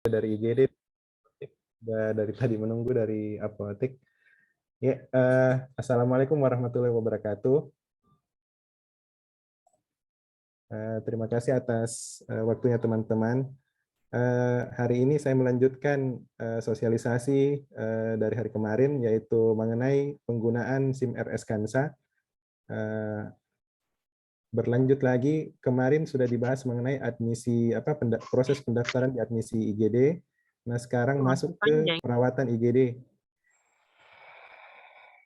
dari IGD, dari tadi menunggu dari apotek. Ya, Assalamualaikum warahmatullahi wabarakatuh. Terima kasih atas waktunya teman-teman. Hari ini saya melanjutkan sosialisasi dari hari kemarin, yaitu mengenai penggunaan SIM RS Kansa. Berlanjut lagi, kemarin sudah dibahas mengenai admisi proses pendaftaran di admisi IGD. Nah, sekarang masuk ke perawatan IGD.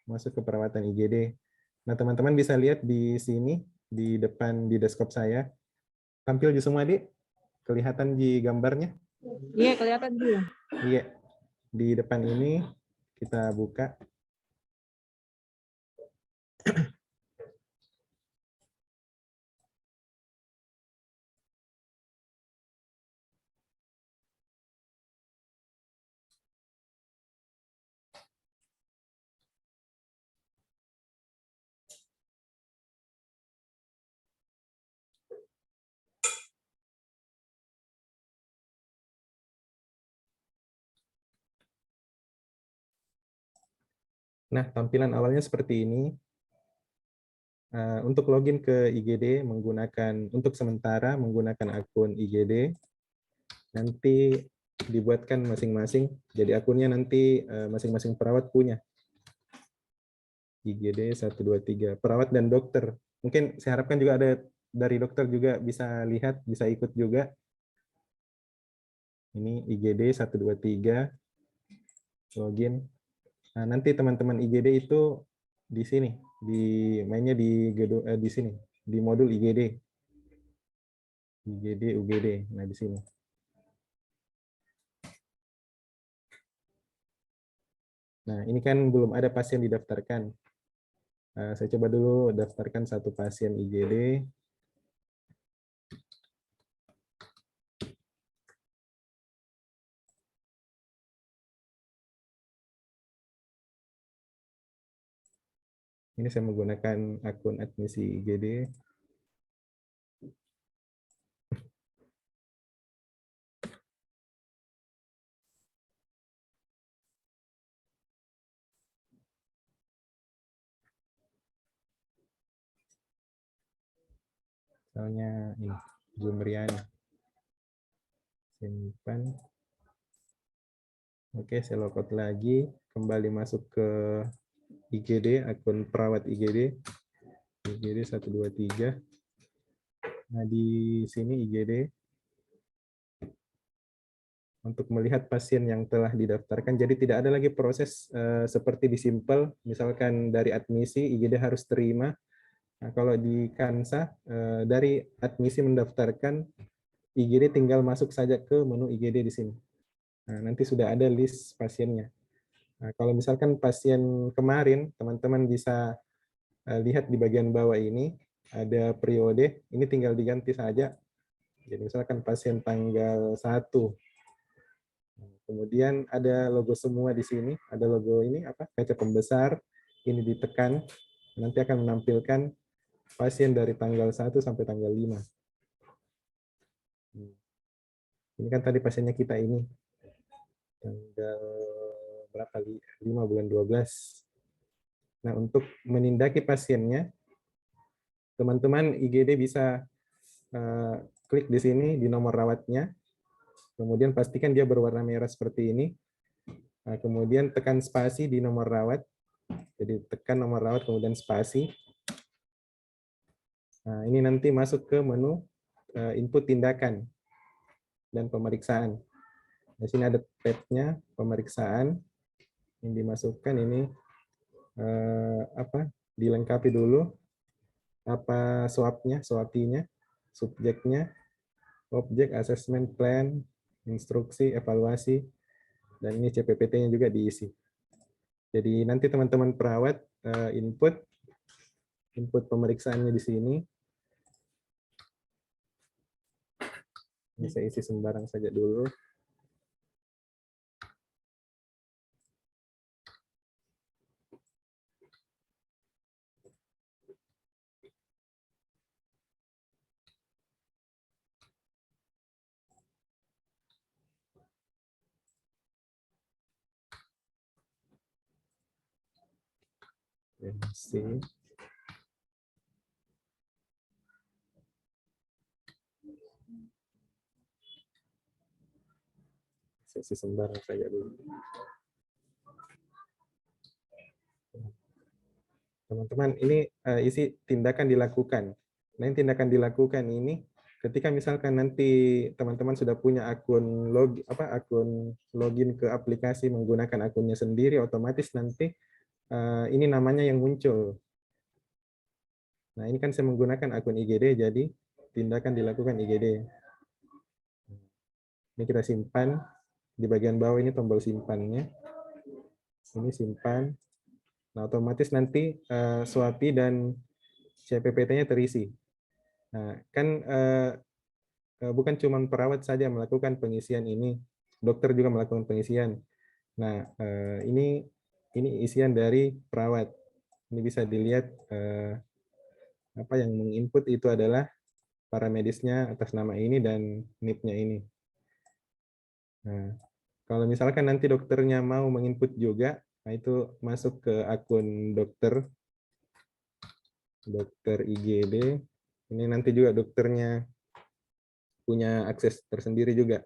Masuk ke perawatan IGD. Nah, teman-teman bisa lihat di sini, di depan di desktop saya. Tampil di semua, Dik? Kelihatan di gambarnya? Iya, kelihatan dia. Iya. Di depan ini kita buka. Nah, tampilan awalnya seperti ini. Untuk login ke IGD untuk sementara menggunakan akun IGD, nanti dibuatkan masing-masing. Jadi akunnya nanti masing-masing perawat punya. IGD 123, perawat dan dokter. Mungkin saya harapkan juga ada dari dokter juga bisa lihat, bisa ikut juga. Ini IGD 123, login. Nah, nanti teman-teman IGD itu di sini, mainnya di sini, di modul IGD. IGD, UGD, nah di sini. Nah, ini kan belum ada pasien didaftarkan. Saya coba dulu daftarkan satu pasien IGD. Ini saya menggunakan akun admisi IGD. Misalnya ini, Jumriani. Simpan. Oke, saya logout lagi. Kembali masuk ke IGD, akun perawat IGD. IGD 123. Nah, di sini IGD. Untuk melihat pasien yang telah didaftarkan. Jadi tidak ada lagi proses seperti di Simpel, misalkan dari admisi IGD harus terima. Nah, kalau di Kansa dari admisi mendaftarkan, IGD tinggal masuk saja ke menu IGD di sini. Nah, nanti sudah ada list pasiennya. Nah, kalau misalkan pasien kemarin, teman-teman bisa lihat di bagian bawah ini ada periode, ini tinggal diganti saja. Jadi misalkan pasien tanggal 1. Kemudian ada logo semua di sini, ada logo ini kaca pembesar, ini ditekan, nanti akan menampilkan pasien dari tanggal 1 sampai tanggal 5. Ini kan tadi pasiennya kita ini, tanggal berapa, 5 bulan 12. Nah, untuk menindaki pasiennya, teman-teman IGD bisa klik di sini, di nomor rawatnya, kemudian pastikan dia berwarna merah seperti ini. Nah, kemudian tekan spasi di nomor rawat. Jadi tekan nomor rawat kemudian spasi. Nah, ini nanti masuk ke menu input tindakan dan pemeriksaan. Di sini ada tab-nya pemeriksaan yang dimasukkan ini dilengkapi dulu apa swabnya, swapinya, subjeknya, objek, assessment plan, instruksi, evaluasi, dan ini CPPT-nya juga diisi. Jadi nanti teman-teman perawat input pemeriksaannya di sini. Ini saya isi sembarang saja dulu. Tensi. Sesi sembarang saja dulu. Teman-teman, ini isi tindakan dilakukan. Nah, yang tindakan dilakukan ini ketika misalkan nanti teman-teman sudah punya akun login ke aplikasi menggunakan akunnya sendiri, otomatis nanti ini namanya yang muncul. Nah, ini kan saya menggunakan akun IGD, jadi tindakan dilakukan IGD. Ini kita simpan. Di bagian bawah ini tombol simpannya. Ini simpan. Nah, otomatis nanti SWAPI dan CPPT-nya terisi. Nah, kan bukan cuma perawat saja melakukan pengisian ini, dokter juga melakukan pengisian. Nah, ini isian dari perawat. Ini bisa dilihat apa yang menginput itu adalah para medisnya atas nama ini dan NIP-nya ini. Nah, kalau misalkan nanti dokternya mau menginput juga, nah itu masuk ke akun dokter IGD. Ini nanti juga dokternya punya akses tersendiri juga.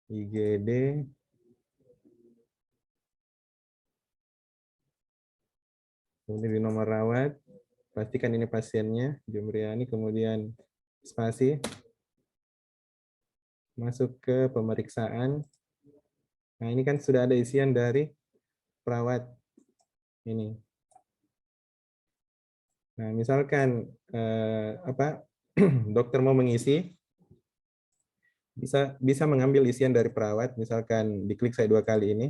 IGD. Kemudian di nomor rawat, pastikan ini pasiennya, Jumriani, kemudian spasi. Masuk ke pemeriksaan. Nah, ini kan sudah ada isian dari perawat ini. Nah, misalkan dokter mau mengisi, bisa mengambil isian dari perawat, misalkan diklik saya 2 kali ini,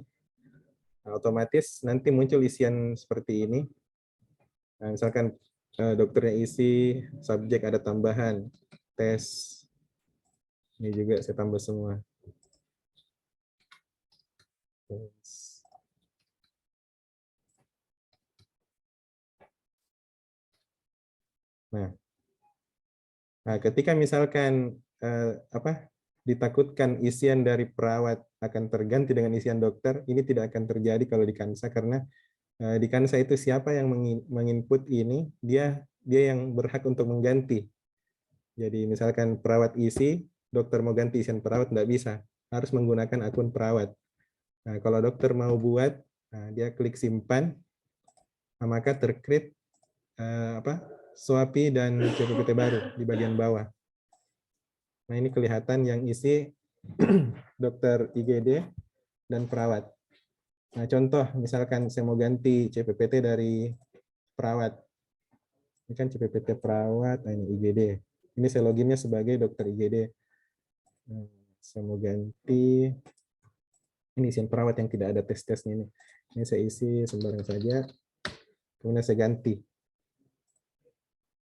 nah, otomatis nanti muncul isian seperti ini. Nah, misalkan dokternya isi, subjek ada tambahan, tes, ini juga saya tambah semua. Nah, ketika misalkan ditakutkan isian dari perawat akan terganti dengan isian dokter, ini tidak akan terjadi kalau di Kansa, karena di Kansa itu siapa yang menginput ini, dia yang berhak untuk mengganti. Jadi misalkan perawat isi, dokter mau ganti isian perawat, tidak bisa, harus menggunakan akun perawat. Nah, kalau dokter mau buat, dia klik simpan, maka tercreate SWAPI dan CPPT baru di bagian bawah. Nah, ini kelihatan yang isi dokter IGD dan perawat. Nah, contoh misalkan saya mau ganti CPPT dari perawat. Ini kan CPPT perawat, nah ini IGD. Ini saya loginnya sebagai dokter IGD. Nah, saya mau ganti, ini isian perawat yang tidak ada tes-tesnya ini. Ini saya isi sembarang saja, kemudian saya ganti.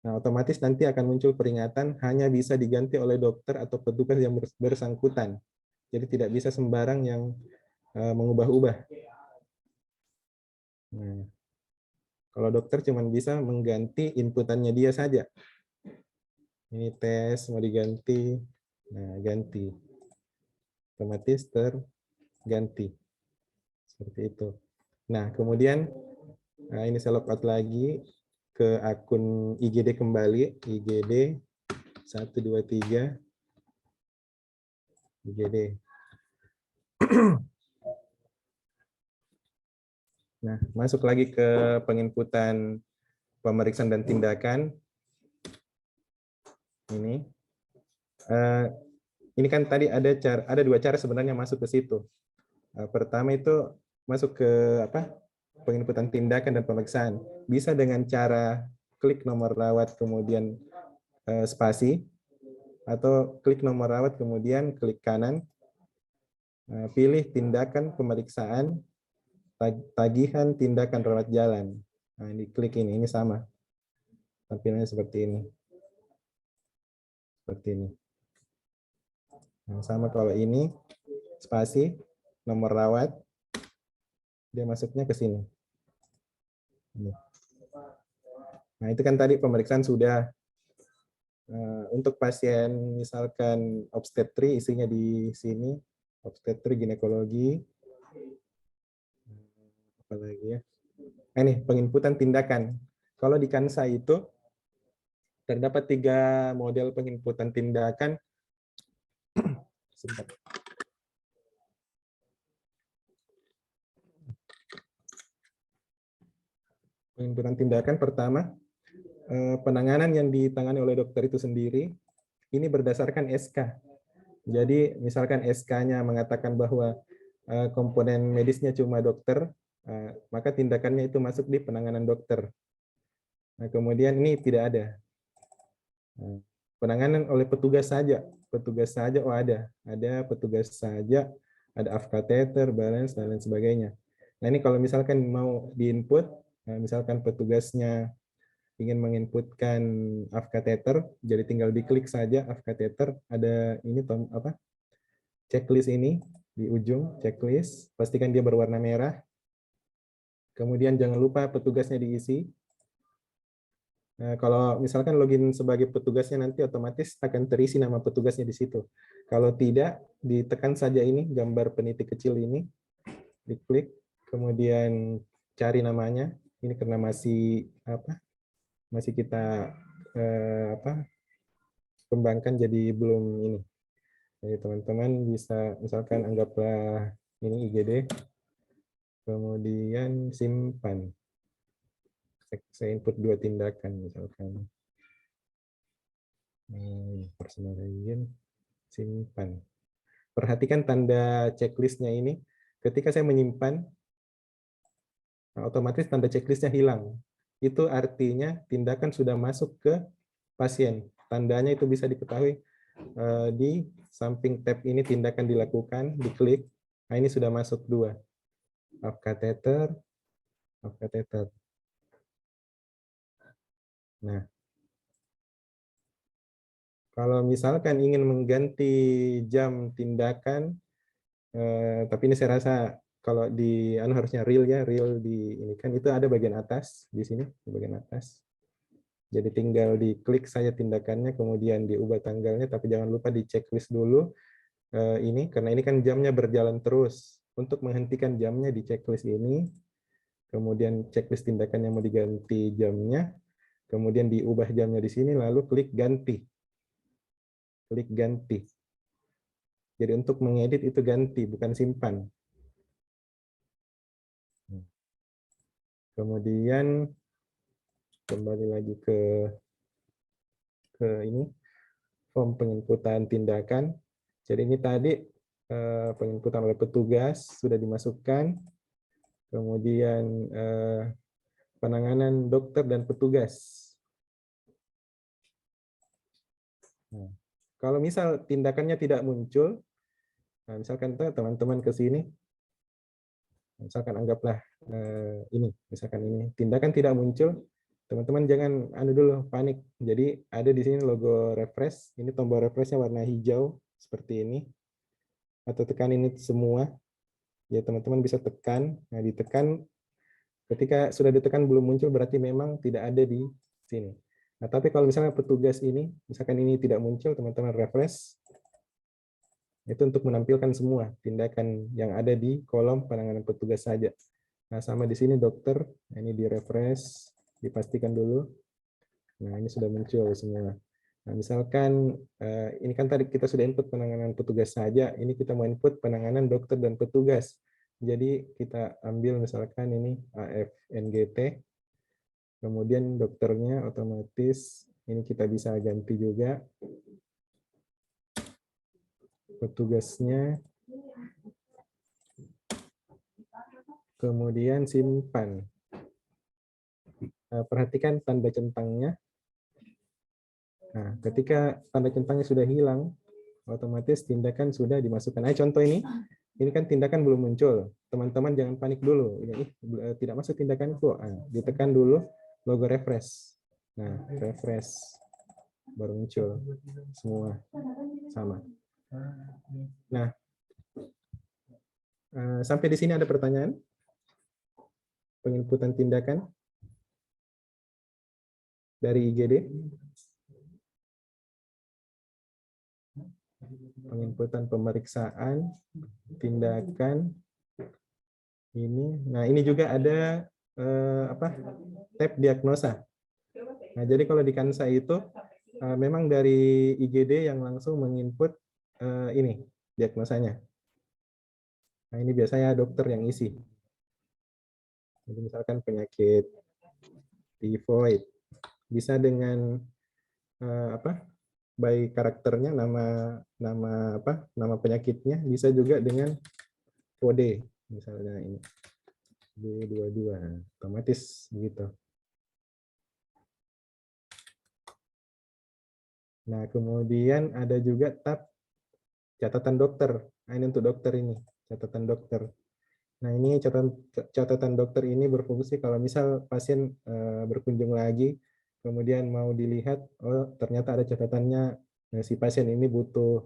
Nah, otomatis nanti akan muncul peringatan hanya bisa diganti oleh dokter atau petugas yang bersangkutan. Jadi tidak bisa sembarang yang mengubah-ubah. Nah, kalau dokter cuma bisa mengganti inputannya dia saja. Ini tes mau diganti, nah ganti. Otomatis terganti. Seperti itu. Nah, kemudian ini saya logout lagi ke akun IGD kembali, IGD 123 IGD. Nah, masuk lagi ke penginputan pemeriksaan dan tindakan. Ini kan tadi ada 2 cara sebenarnya masuk ke situ. Pertama itu masuk ke penginputan tindakan dan pemeriksaan. Bisa dengan cara klik nomor rawat kemudian spasi, atau klik nomor rawat kemudian klik kanan, pilih tindakan pemeriksaan, tagihan tindakan rawat jalan. Nah, ini klik ini sama. Tampilannya seperti ini. Seperti ini. Nah, sama kalau ini, spasi, nomor rawat, dia masuknya ke sini. Nah, itu kan tadi pemeriksaan sudah. Untuk pasien misalkan obstetri, isinya di sini, obstetri ginekologi. apalagi ya. Ini penginputan tindakan. Kalau di Kansa itu terdapat 3 model penginputan tindakan. Sebentar. Penginputan tindakan pertama, penanganan yang ditangani oleh dokter itu sendiri, ini berdasarkan SK. Jadi misalkan SK-nya mengatakan bahwa komponen medisnya cuma dokter, maka tindakannya itu masuk di penanganan dokter. Nah, kemudian ini tidak ada. Penanganan oleh petugas saja. Petugas saja, oh ada petugas saja, ada AF kateter, balance, dan lain sebagainya. Nah ini kalau misalkan mau diinput, misalkan petugasnya ingin menginputkan AF kateter, jadi tinggal diklik saja AF kateter, ada ini checklist ini di ujung checklist, pastikan dia berwarna merah. Kemudian jangan lupa petugasnya diisi. Nah, kalau misalkan login sebagai petugasnya nanti otomatis akan terisi nama petugasnya di situ. Kalau tidak, ditekan saja ini gambar penitik kecil ini, diklik, kemudian cari namanya. Ini karena masih kita kembangkan jadi belum ini. Jadi teman-teman bisa misalkan anggaplah ini IGD, kemudian simpan. Saya input 2 tindakan misalkan. Personalization, simpan. Perhatikan tanda checklistnya ini. Ketika saya menyimpan, otomatis tanda checklistnya hilang. Itu artinya tindakan sudah masuk ke pasien. Tandanya itu bisa diketahui di samping tab ini tindakan dilakukan, diklik. Nah, ini sudah masuk 2. AF kateter, AF kateter. Nah, kalau misalkan ingin mengganti jam tindakan, tapi ini saya rasa kalau di harusnya real ya, real di ini kan itu ada bagian atas di sini, di bagian atas. Jadi tinggal diklik saja tindakannya, kemudian diubah tanggalnya, tapi jangan lupa di checklist dulu ini karena ini kan jamnya berjalan terus. Untuk menghentikan jamnya di checklist ini, kemudian checklist tindakan yang mau diganti jamnya, kemudian diubah jamnya di sini, lalu klik ganti. Klik ganti. Jadi untuk mengedit itu ganti, bukan simpan. Kemudian kembali lagi ke ini form penginputan tindakan. Jadi ini tadi penginputan oleh petugas sudah dimasukkan. Kemudian penanganan dokter dan petugas. Nah, kalau misal tindakannya tidak muncul, nah misalkan teman-teman ke sini, misalkan anggaplah ini, misalkan ini tindakan tidak muncul, teman-teman jangan dulu panik. Jadi ada di sini logo refresh, ini tombol refreshnya warna hijau seperti ini, atau tekan ini semua, ya teman-teman bisa tekan. Nah ditekan, ketika sudah ditekan belum muncul berarti memang tidak ada di sini. Nah tapi kalau misalnya petugas ini, misalkan ini tidak muncul, teman-teman refresh, itu untuk menampilkan semua tindakan yang ada di kolom penanganan petugas saja. Nah, sama di sini dokter, ini di refresh, dipastikan dulu. Nah, ini sudah muncul semua. Nah, misalkan ini kan tadi kita sudah input penanganan petugas saja, ini kita mau input penanganan dokter dan petugas. Jadi kita ambil misalkan ini AFNGT, kemudian dokternya otomatis ini kita bisa ganti juga. Petugasnya, kemudian simpan. Perhatikan tanda centangnya. Nah, ketika tanda centangnya sudah hilang, otomatis tindakan sudah dimasukkan. Contoh ini kan tindakan belum muncul. Teman-teman jangan panik dulu. Ini tidak masuk tindakanku. Ditekan dulu logo refresh. Nah, refresh baru muncul semua sama. Nah, sampai di sini ada pertanyaan? Penginputan tindakan dari IGD? Penginputan pemeriksaan, tindakan, Nah ini juga ada tab diagnosa. Nah jadi kalau di Kansa itu memang dari IGD yang langsung menginput ini diagnosanya. Nah ini biasanya dokter yang isi. Jadi misalkan penyakit tifoid bisa dengan by karakternya, nama penyakitnya, bisa juga dengan kode, misalnya ini B22, otomatis begitu. Nah kemudian ada juga tab catatan dokter. Nah ini untuk dokter ini, catatan dokter. Nah ini catatan dokter ini berfungsi kalau misal pasien berkunjung lagi, kemudian mau dilihat, oh ternyata ada catatannya, si pasien ini butuh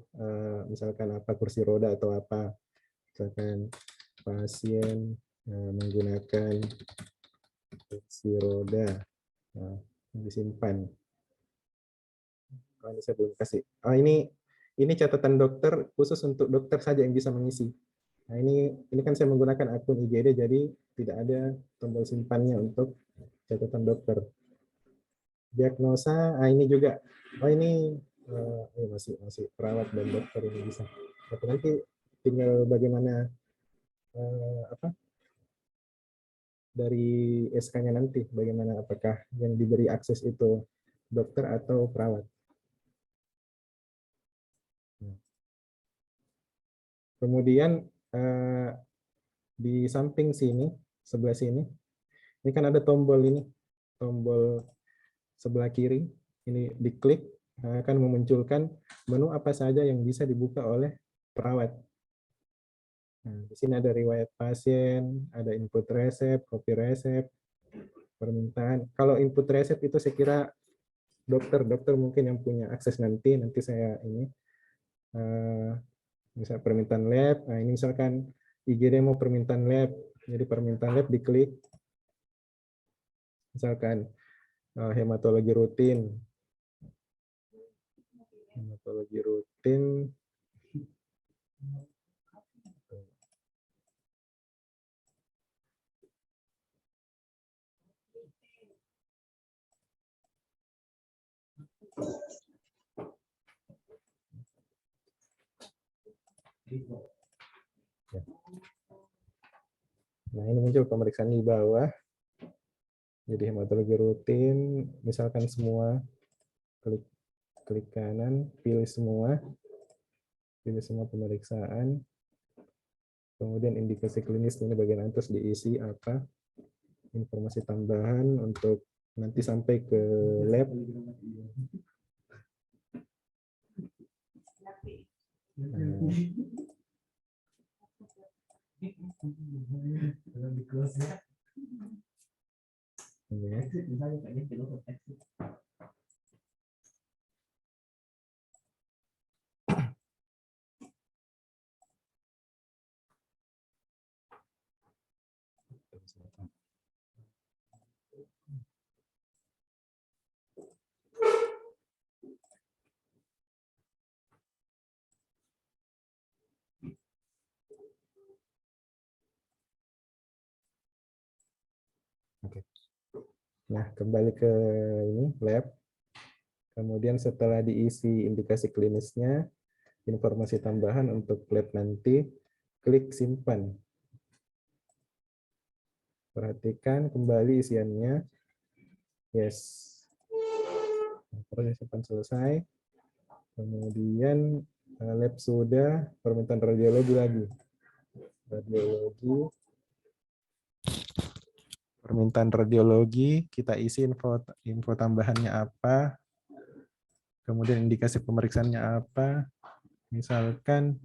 misalkan apa, kursi roda atau apa, misalkan pasien menggunakan kursi roda, nah, disimpan. Oh, ini saya belum kasih. Oh ini catatan dokter khusus untuk dokter saja yang bisa mengisi. Nah ini kan saya menggunakan akun IGD, jadi tidak ada tombol simpannya untuk catatan dokter. Diagnosa, ini juga. Oh ini masih perawat dan dokter ini bisa. Tapi nanti tinggal bagaimana dari SK-nya nanti, bagaimana apakah yang diberi akses itu dokter atau perawat. Kemudian di samping sini, sebelah sini, ini kan ada tombol ini, tombol sebelah kiri, ini diklik, akan memunculkan menu apa saja yang bisa dibuka oleh perawat. Nah, di sini ada riwayat pasien, ada input resep, copy resep, permintaan. Kalau input resep itu saya kira dokter mungkin yang punya akses nanti saya ini, misal permintaan lab, nah ini misalkan IGD mau permintaan lab, jadi permintaan lab diklik, misalkan hematologi rutin, nah ini muncul pemeriksaan di bawah, jadi hematologi rutin, misalkan semua, klik kanan, pilih semua pemeriksaan, kemudian indikasi klinis ini bagian atas diisi apa, informasi tambahan untuk nanti sampai ke lab. Oke. Nah, kembali ke ini lab. Kemudian setelah diisi indikasi klinisnya, informasi tambahan untuk lab nanti, klik simpan. Perhatikan kembali isiannya. Yes. Proses simpan selesai. Kemudian lab sudah, permintaan radiologi lagi. Permintaan radiologi, kita isi info tambahannya apa, kemudian indikasi pemeriksaannya apa, misalkan,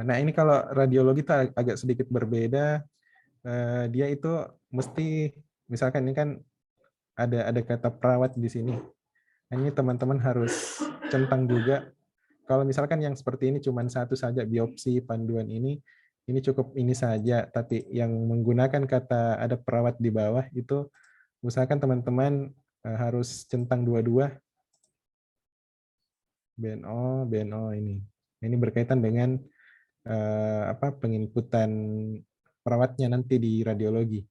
nah ini kalau radiologi itu agak sedikit berbeda, dia itu mesti, misalkan ini kan ada kata perawat di sini, ini teman-teman harus centang juga. Kalau misalkan yang seperti ini cuma satu saja, biopsi panduan ini cukup ini saja, tapi yang menggunakan kata ada perawat di bawah itu usahakan teman-teman harus centang dua-dua. BNO ini berkaitan dengan penginputan perawatnya nanti di radiologi.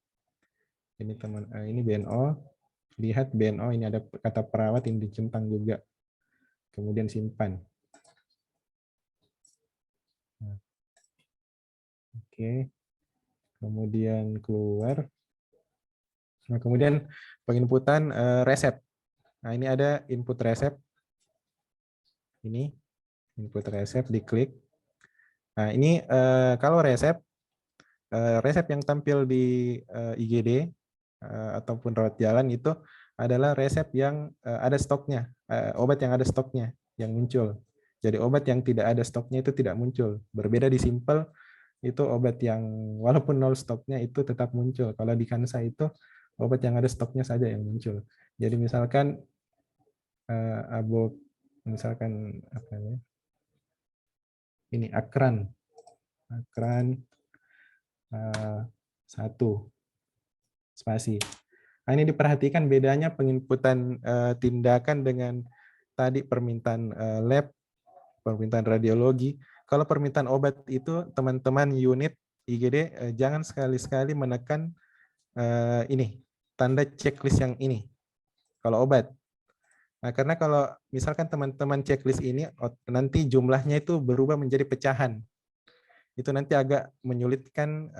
Ini teman, ini BNO. Lihat BNO, ini ada kata perawat yang dicentang juga. Kemudian simpan. Nah, oke. Kemudian keluar. Nah, kemudian penginputan resep. Nah, ini ada input resep. Ini input resep, diklik. Nah, ini kalau resep yang tampil di IGD ataupun rawat jalan itu adalah resep yang ada stoknya, obat yang ada stoknya yang muncul. Jadi obat yang tidak ada stoknya itu tidak muncul. Berbeda di Simple, itu obat yang walaupun nol stoknya itu tetap muncul. Kalau di Kansa itu obat yang ada stoknya saja yang muncul. Jadi misalkan misalkan apa ya? Ini akran satu spasi. Nah, ini diperhatikan bedanya penginputan tindakan dengan tadi permintaan lab, permintaan radiologi. Kalau permintaan obat itu teman-teman unit IGD jangan sekali-sekali menekan ini tanda checklist yang ini. Kalau obat. Nah, karena kalau misalkan teman-teman checklist ini nanti jumlahnya itu berubah menjadi pecahan. Itu nanti agak menyulitkan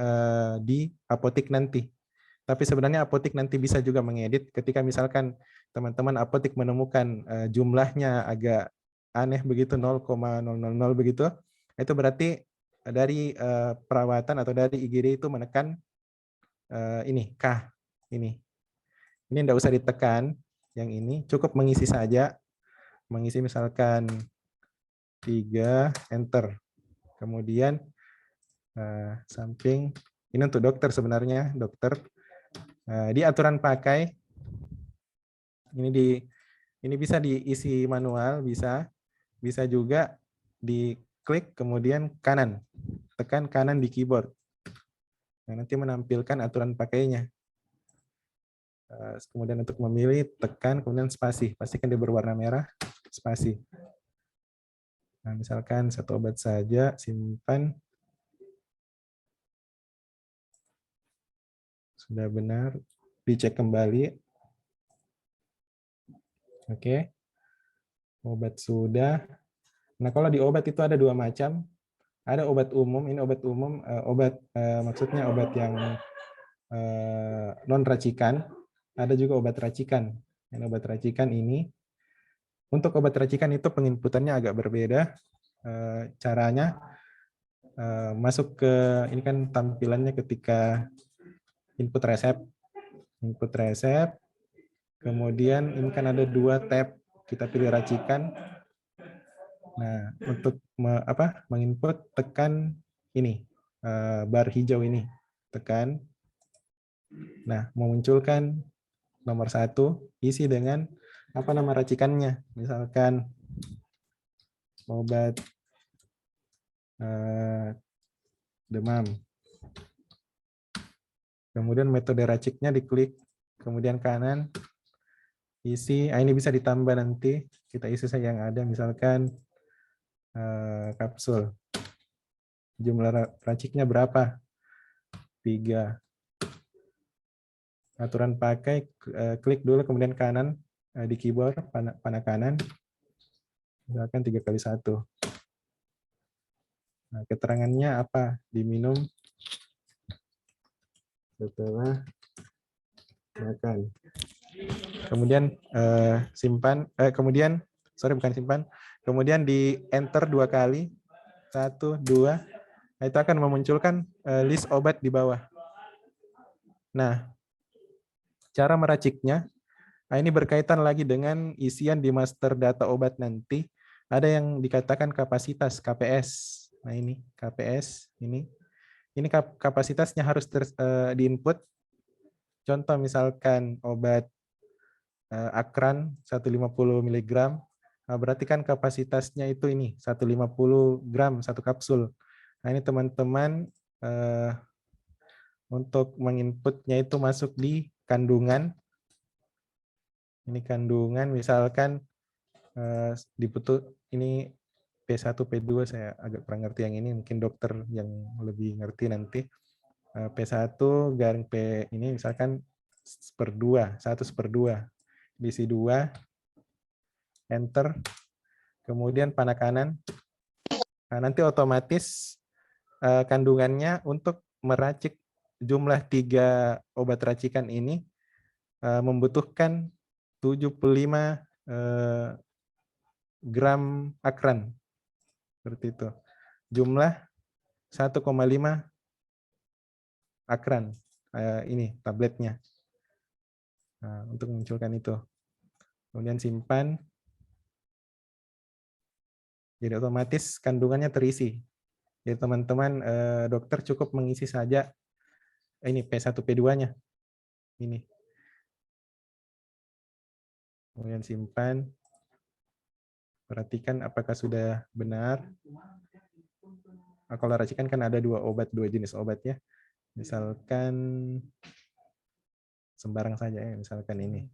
di apotik nanti. Tapi sebenarnya apotik nanti bisa juga mengedit ketika misalkan teman-teman apotik menemukan jumlahnya agak aneh begitu 0,000 begitu, itu berarti dari perawatan atau dari IGD itu menekan ini K ini. Ini tidak usah ditekan yang ini, cukup mengisi saja. Mengisi misalkan 3 enter. Kemudian samping ini untuk dokter sebenarnya, dokter. Di aturan pakai ini bisa diisi manual, bisa juga diklik kemudian kanan, tekan kanan di keyboard. Nah, nanti menampilkan aturan pakainya. Kemudian untuk memilih tekan kemudian spasi, pastikan dia berwarna merah, spasi. Nah, misalkan satu obat saja, simpan. Sudah benar, dicek kembali. Oke. Obat sudah. Nah, kalau di obat itu ada 2 macam. Ada obat umum, ini obat umum, maksudnya obat yang non racikan. Ada juga obat racikan. Ini obat racikan ini. Untuk obat racikan itu penginputannya agak berbeda. Caranya masuk ke ini kan tampilannya ketika input resep. Input resep. Kemudian ini kan ada 2 tab. Kita pilih racikan. Nah, untuk menginput tekan ini bar hijau ini. Tekan. Nah, memunculkan nomor 1 isi dengan apa nama racikannya. Misalkan obat demam. Kemudian metode raciknya diklik, kemudian kanan isi. Ini bisa ditambah nanti. Kita isi saja yang ada, misalkan kapsul. Jumlah raciknya berapa? 3. Aturan pakai, klik dulu kemudian kanan di keyboard, panah kanan. Misalkan 3x1. Nah, keterangannya apa? Diminum setelah makan. Kemudian simpan, kemudian bukan simpan. Kemudian di enter 2 kali. 1, 2. Nah, itu akan memunculkan list obat di bawah. Nah, cara meraciknya, ini berkaitan lagi dengan isian di master data obat nanti. Ada yang dikatakan kapasitas, KPS. Nah, ini KPS, ini kapasitasnya harus diinput. Contoh misalkan obat akran 150 mg, nah, berarti kan kapasitasnya itu ini 150 gram satu kapsul. Nah, ini teman-teman untuk menginputnya itu masuk di kandungan. Ini kandungan misalkan dibutuh ini P1, P2 saya agak kurang ngerti yang ini, mungkin dokter yang lebih ngerti nanti. P1 garing P ini misalkan 1/2, 1/2. Diisi 2, enter, kemudian panah kanan. Nah, nanti otomatis kandungannya untuk meracik jumlah 3 obat racikan ini membutuhkan 75 gram akran. Seperti itu. Jumlah 1,5 akran ini tabletnya. Nah, untuk memunculkan itu. Kemudian simpan. Jadi otomatis kandungannya terisi. Jadi teman-teman dokter cukup mengisi saja ini P1 P2-nya. Ini. Kemudian simpan. Perhatikan apakah sudah benar. Nah, kalau racikan kan ada 2 jenis obat ya. Misalkan sembarang saja ya, misalkan ini.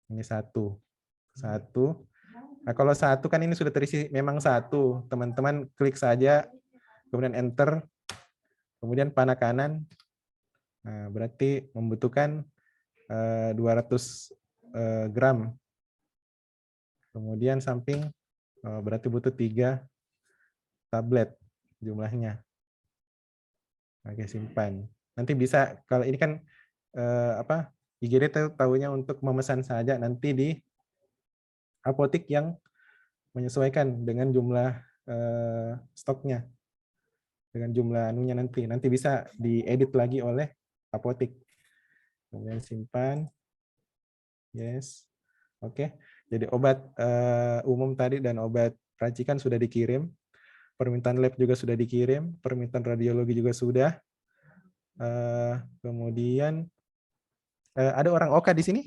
Ini 1. Nah, kalau 1 kan ini sudah terisi memang 1. Teman-teman klik saja, kemudian enter, kemudian panah kanan. Nah, berarti membutuhkan 200 gram. Kemudian samping berarti butuh 3 tablet jumlahnya. Oke, simpan. Nanti bisa, kalau ini kan IGD tahunya untuk memesan saja, nanti di apotik yang menyesuaikan dengan jumlah stoknya, dengan jumlah anunya nanti bisa diedit lagi oleh apotik. Kemudian simpan, yes, oke. Jadi obat umum tadi dan obat racikan sudah dikirim, permintaan lab juga sudah dikirim, permintaan radiologi juga sudah. Kemudian ada orang Oka di sini?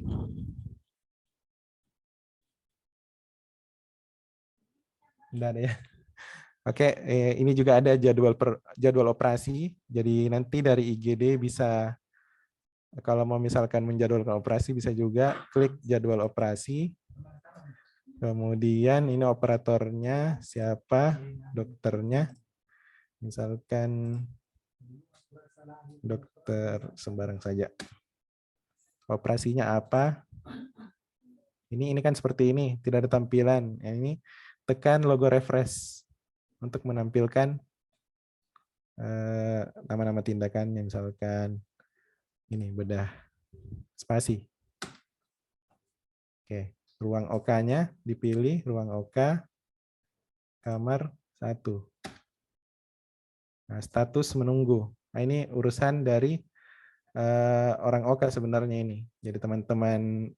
Tidak ada ya. Oke, ini juga ada jadwal operasi. Jadi nanti dari IGD bisa, kalau mau misalkan menjadwalkan operasi, bisa juga klik jadwal operasi. Kemudian ini operatornya siapa, dokternya. Misalkan dokter sembarang saja. Operasinya apa? Ini kan seperti ini, tidak ada tampilan. Ini tekan logo refresh untuk menampilkan nama-nama tindakannya, misalkan ini bedah spasi. Oke, ruang OK-nya dipilih, ruang OK, kamar 1. Nah, status menunggu. Nah, ini urusan dari orang OK sebenarnya ini. Jadi teman-teman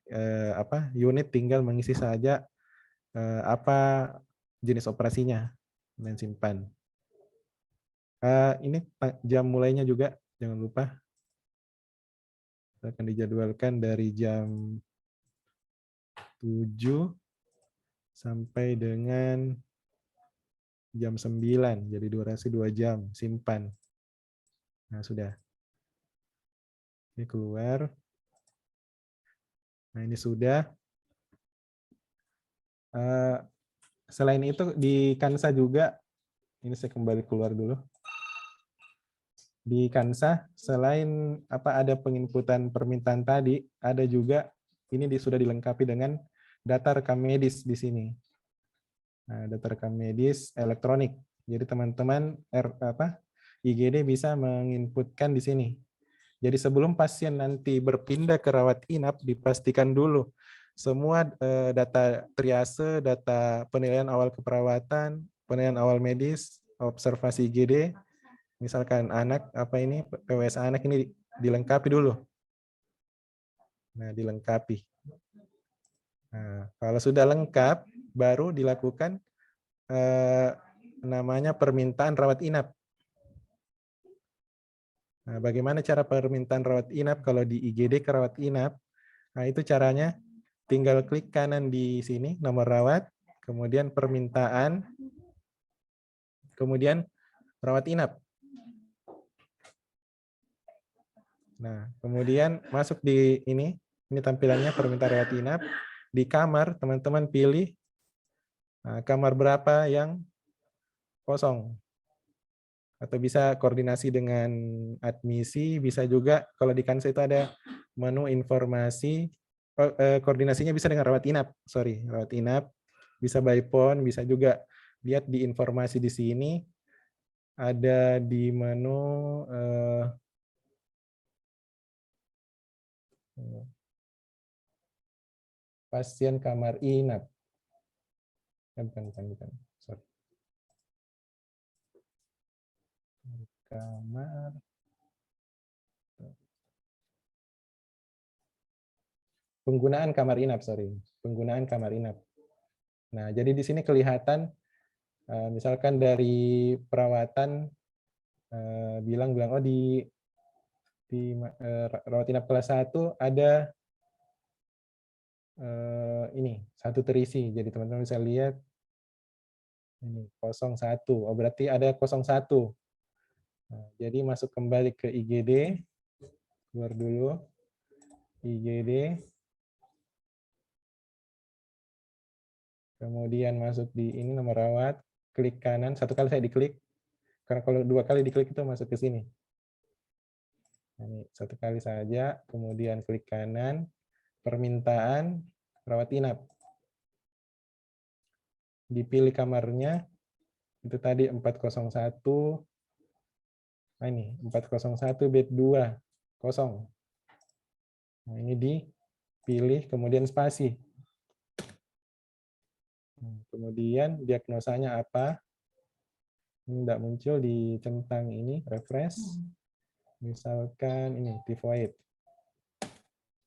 unit tinggal mengisi saja apa jenis operasinya dan simpan. Ini jam mulainya juga, jangan lupa. Akan dijadwalkan dari jam 7 sampai dengan jam 9. Jadi durasi 2 jam, simpan. Nah, sudah. Ini keluar. Nah, ini sudah. Selain itu di Kansa juga, ini saya kembali keluar dulu. Di Kansa, selain ada penginputan permintaan tadi, ada juga ini sudah dilengkapi dengan data rekam medis di sini. Nah, data rekam medis elektronik. Jadi teman-teman IGD bisa menginputkan di sini. Jadi sebelum pasien nanti berpindah ke rawat inap, dipastikan dulu semua data triase, data penilaian awal keperawatan, penilaian awal medis, observasi IGD, misalkan anak PWS anak ini dilengkapi dulu. Nah, dilengkapi. Nah, kalau sudah lengkap, baru dilakukan namanya permintaan rawat inap. Nah, bagaimana cara permintaan rawat inap kalau di IGD ke rawat inap? Nah, itu caranya tinggal klik kanan di sini, nomor rawat, kemudian permintaan, kemudian rawat inap. Nah, kemudian masuk di ini tampilannya permintaan rawat inap. Di kamar, teman-teman pilih Nah, kamar berapa yang kosong? Atau bisa koordinasi dengan admisi, bisa juga kalau di Kansa itu ada menu informasi, koordinasinya bisa dengan rawat inap, rawat inap, bisa by phone, bisa juga lihat di informasi di sini, ada di menu pasien kamar inap. Bukan. Sorry. Kamar. Penggunaan kamar inap, Penggunaan kamar inap. Nah, jadi di sini kelihatan, misalkan dari perawatan bilang, oh di rawat inap kelas 1 ada ini satu terisi. Jadi teman-teman bisa lihat ini 01. Oh, berarti ada 01. Nah, jadi masuk kembali ke IGD, keluar dulu IGD, kemudian masuk di ini nomor rawat, klik kanan, satu kali saya diklik, karena kalau 2 kali diklik itu masuk ke sini. Ini satu kali saja, kemudian klik kanan, permintaan rawat inap. Dipilih kamarnya, itu tadi 401, nah ini 401 bed 2, kosong. Nah, ini dipilih, kemudian spasi. Kemudian diagnosanya apa? Ini tidak muncul di centang ini, refresh. Misalkan ini, tifoid.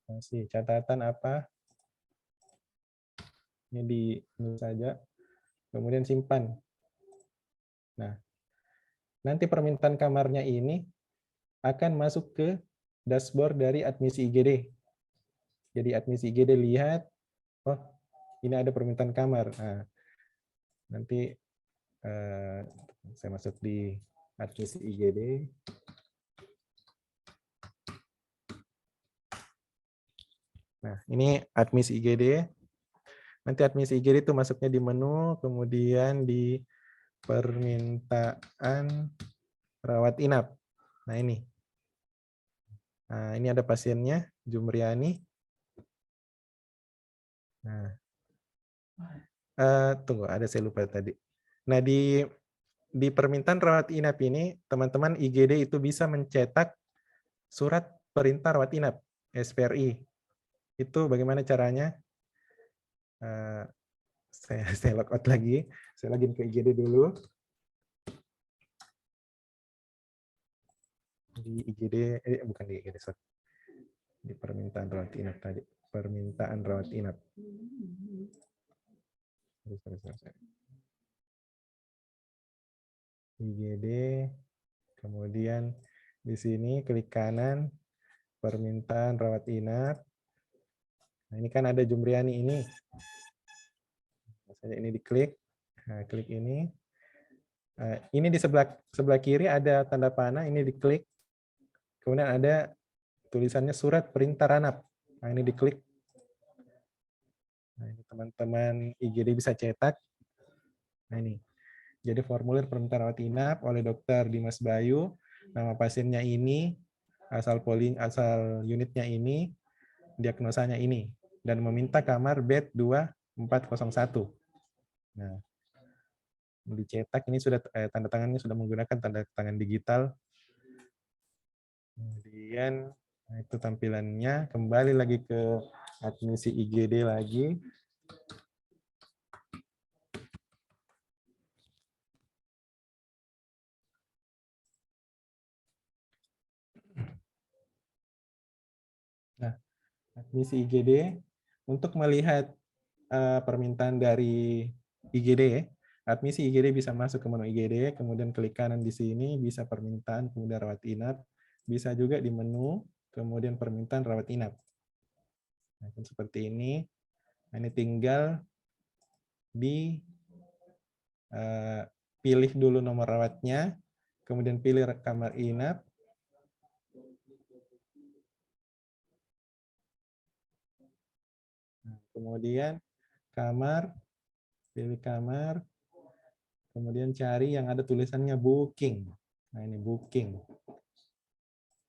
Masih catatan apa? Ini di ini saja. Kemudian simpan. Nah, nanti permintaan kamarnya ini akan masuk ke dashboard dari admisi IGD. Jadi admisi IGD lihat, oh ini ada permintaan kamar. Nah, nanti saya masuk di admisi IGD. Nah, ini admisi IGD. Nanti admisi IGD itu masuknya di menu, kemudian di permintaan rawat inap. Nah, ini. Nah, ini ada pasiennya, Jumriani. Nah, tunggu, ada saya lupa tadi. Nah, di permintaan rawat inap ini, teman-teman IGD itu bisa mencetak surat perintah rawat inap, SPRI. Itu bagaimana caranya? Saya log out lagi. Saya login ke IGD dulu. Di IGD, bukan di IGD, sorry. Di permintaan rawat inap tadi. Permintaan rawat inap. Sorry. IGD, kemudian di sini klik kanan, permintaan rawat inap. Nah, ini kan ada Jumriani ini. Misalnya ini diklik, nah, klik ini. Ini di sebelah kiri ada tanda panah, ini diklik. Kemudian ada tulisannya surat perintah ranap. Nah, ini diklik. Nah, ini teman-teman IGD bisa cetak. Nah, ini. Jadi formulir permintaan rawat inap oleh Dr. Dimas Bayu, nama pasiennya ini, asal unitnya ini, diagnosanya ini, dan meminta kamar bed 2401. Nah, dicetak ini sudah tanda tangannya sudah menggunakan tanda tangan digital. Kemudian nah itu tampilannya, kembali lagi ke admisi IGD lagi. Nah, admisi IGD untuk melihat permintaan dari IGD, admisi IGD bisa masuk ke menu IGD, kemudian klik kanan di sini, bisa permintaan, kemudian rawat inap, bisa juga di menu, kemudian permintaan rawat inap. Nah, seperti ini. Nah, ini tinggal pilih dulu nomor rawatnya, kemudian pilih kamar inap. Nah, kemudian kamar Pilih kamar, kemudian cari yang ada tulisannya booking. Nah, ini booking.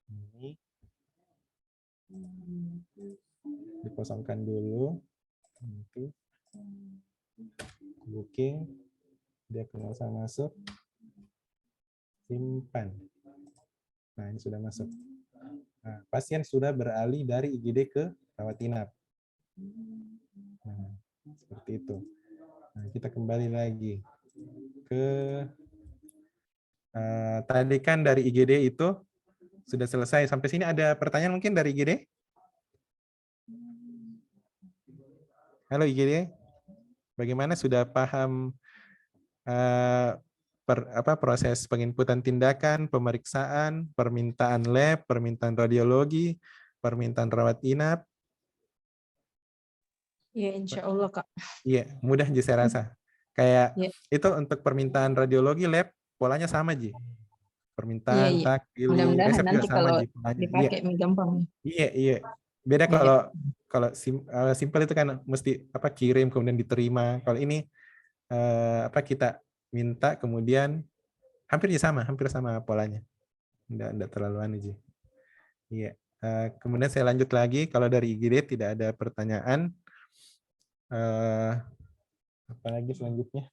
Ini dikosongkan dulu. Nanti booking, dia akan langsung masuk. Simpan. Nah, ini sudah masuk. Nah, pasien sudah beralih dari IGD ke rawat inap. Nah, seperti itu. Nah, kita kembali lagi ke tadi kan dari IGD itu sudah selesai. Sampai sini ada pertanyaan mungkin dari IGD? Halo IGD, bagaimana, sudah paham proses penginputan tindakan, pemeriksaan, permintaan lab, permintaan radiologi, permintaan rawat inap? Ya, insya Allah, Kak. Iya, mudah Ji saya rasa. Kayak Ya, itu untuk permintaan radiologi lab, polanya sama Ji. iya, Permintaan, iya. tak, pilih, Mudah-mudahan resep juga nanti sama kalau Ji polanya. Iya, dipakai mie gampang. iya, iya. Beda Iya, kalau kalau simpel itu kan mesti kirim kemudian diterima. Kalau ini kita minta kemudian hampir sama polanya. Enggak terlalu aneh Ji. Iya. Kemudian saya lanjut lagi, kalau dari IGD tidak ada pertanyaan. Apa lagi selanjutnya?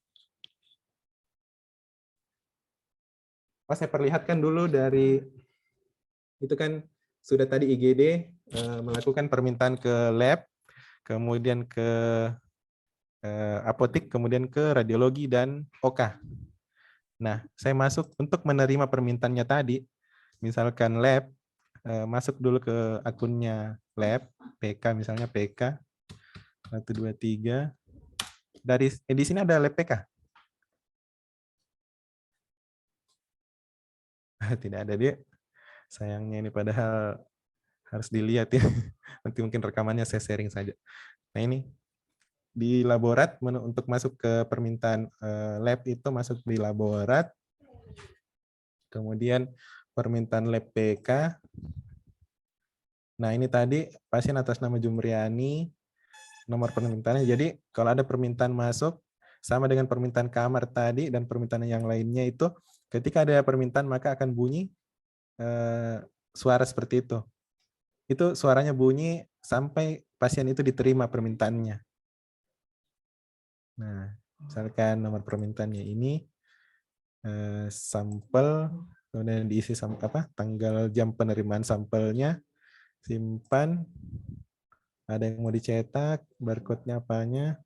Saya perlihatkan dulu dari itu kan sudah tadi IGD melakukan permintaan ke lab, kemudian ke apotik, kemudian ke radiologi dan OK. Nah, saya masuk untuk menerima permintaannya tadi, misalkan lab, masuk dulu ke akunnya lab, PK misalnya PK 123. Di sini ada lab PK? Tidak ada dia. Sayangnya ini padahal harus dilihat ya. Nanti mungkin rekamannya saya sharing saja. Nah ini di laborat untuk masuk ke permintaan lab itu masuk di laborat. Kemudian permintaan lab PK. Nah ini tadi pasien atas nama Jumriani, nomor permintaannya. Jadi kalau ada permintaan masuk sama dengan permintaan kamar tadi dan permintaan yang lainnya itu, ketika ada permintaan maka akan bunyi suara seperti itu. Itu suaranya bunyi sampai pasien itu diterima permintaannya. Nah, misalkan nomor permintaannya ini sampel, kemudian diisi tanggal jam penerimaan sampelnya, simpan, ada yang mau dicetak, barcode-nya apanya.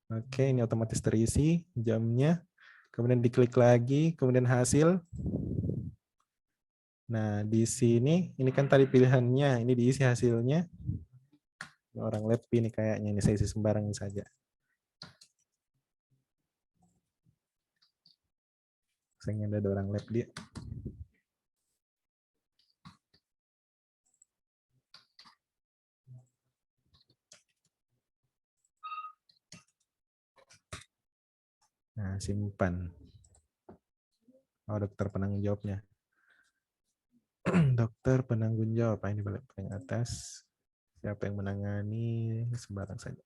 Oke, ini otomatis terisi jamnya. Kemudian diklik lagi, kemudian hasil. Nah, di sini ini kan tadi pilihannya, ini diisi hasilnya. Orang lab ini kayaknya, ini saya isi sembarangan saja. Sayangnya ada orang lab dia. Nah, simpan. Oh, dokter penanggung jawabnya. Dokter penanggung jawab. Ini balik paling atas. Siapa yang menangani, sembarang saja.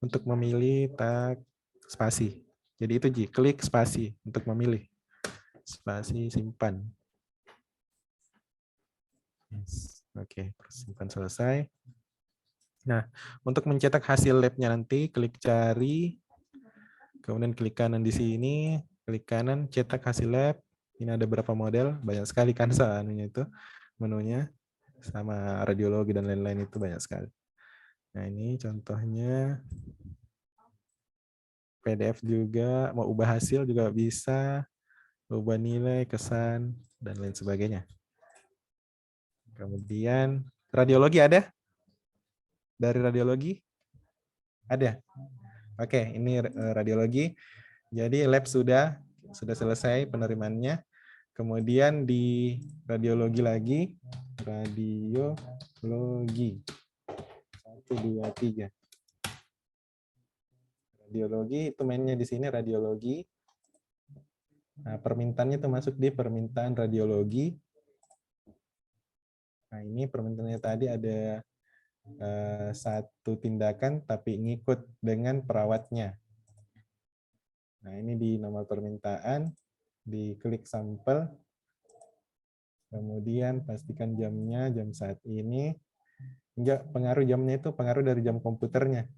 Untuk memilih, tak spasi. Jadi itu Ji, klik spasi untuk memilih. Spasi, simpan. Yes. Oke, simpan selesai. Nah, untuk mencetak hasil labnya nanti, klik cari, kemudian klik kanan di sini, klik kanan, cetak hasil lab. Ini ada berapa model, banyak sekali kan anunya itu, menunya, sama radiologi dan lain-lain itu banyak sekali. Nah ini contohnya, PDF juga, mau ubah hasil juga bisa, ubah nilai, kesan, dan lain sebagainya. Kemudian, radiologi ada? Dari radiologi? Ada? Oke, ini radiologi. Jadi lab sudah selesai penerimaannya. Kemudian di radiologi lagi, radiologi 1, 2, 3. Radiologi itu mainnya di sini radiologi. Nah, permintaannya itu masuk di permintaan radiologi. Nah, ini permintaannya tadi ada satu tindakan tapi ngikut dengan perawatnya. Nah, ini di nomor permintaan, diklik sampel, kemudian pastikan jamnya jam saat ini. Enggak, pengaruh jamnya itu pengaruh dari jam komputernya.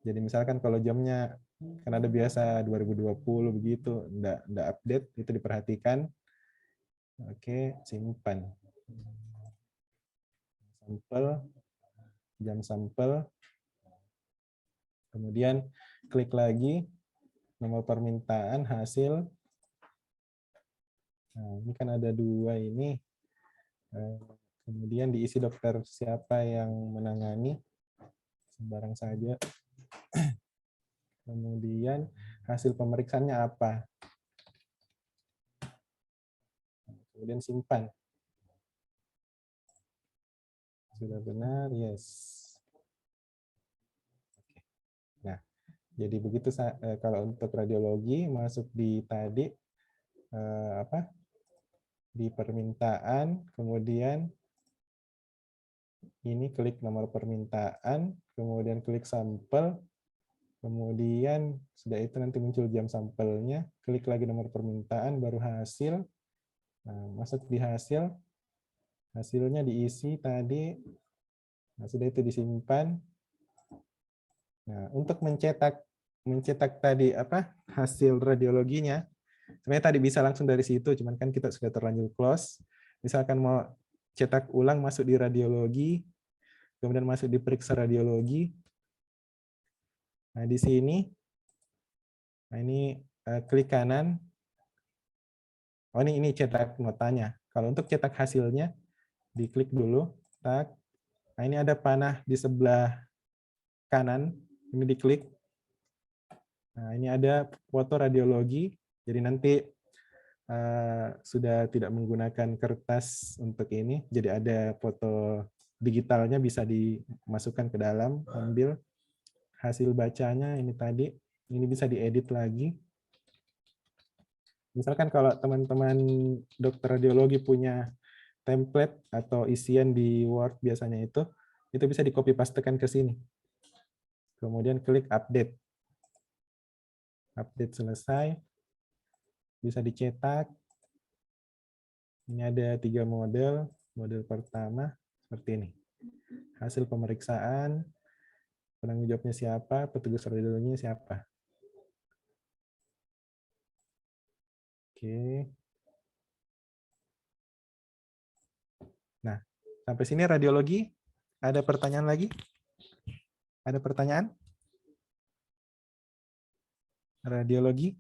Jadi misalkan kalau jamnya kan ada biasa 2020 begitu, enggak update, itu diperhatikan. Oke, simpan. Sampel, jam sampel. Kemudian klik lagi nomor permintaan hasil. Nah, ini kan ada dua ini. Kemudian diisi dokter siapa yang menangani, sembarang saja. Kemudian hasil pemeriksaannya apa. Kemudian simpan. Sudah benar, yes. Nah, jadi begitu kalau untuk radiologi masuk di tadi di permintaan, kemudian ini klik nomor permintaan, kemudian klik sampel, kemudian sudah itu nanti muncul jam sampelnya, klik lagi nomor permintaan, baru hasil. Nah, masuk di hasil, hasilnya diisi tadi, nah, sudah itu disimpan. Nah, untuk mencetak tadi hasil radiologinya, sebenarnya tadi bisa langsung dari situ, cuman kan kita sudah terlanjur close. Misalkan mau cetak ulang, masuk di radiologi, kemudian masuk di periksa radiologi. Nah, di sini, nah ini klik kanan. Oh, ini cetak notanya. Kalau untuk cetak hasilnya, diklik dulu. Tak. Nah, ini ada panah di sebelah kanan. Ini diklik. Nah, ini ada foto radiologi. Jadi nanti sudah tidak menggunakan kertas untuk ini. Jadi ada foto digitalnya, bisa dimasukkan ke dalam, ambil hasil bacanya ini tadi. Ini bisa diedit lagi. Misalkan kalau teman-teman dokter radiologi punya template atau isian di Word biasanya itu bisa di copy pastekan ke sini. Kemudian klik update. Update selesai. Bisa dicetak. Ini ada 3 model. Model pertama seperti ini. Hasil pemeriksaan, penanggung jawabnya siapa, petugas radiologinya siapa. Oke. Nah, sampai sini radiologi. Ada pertanyaan lagi? Ada pertanyaan? Radiologi?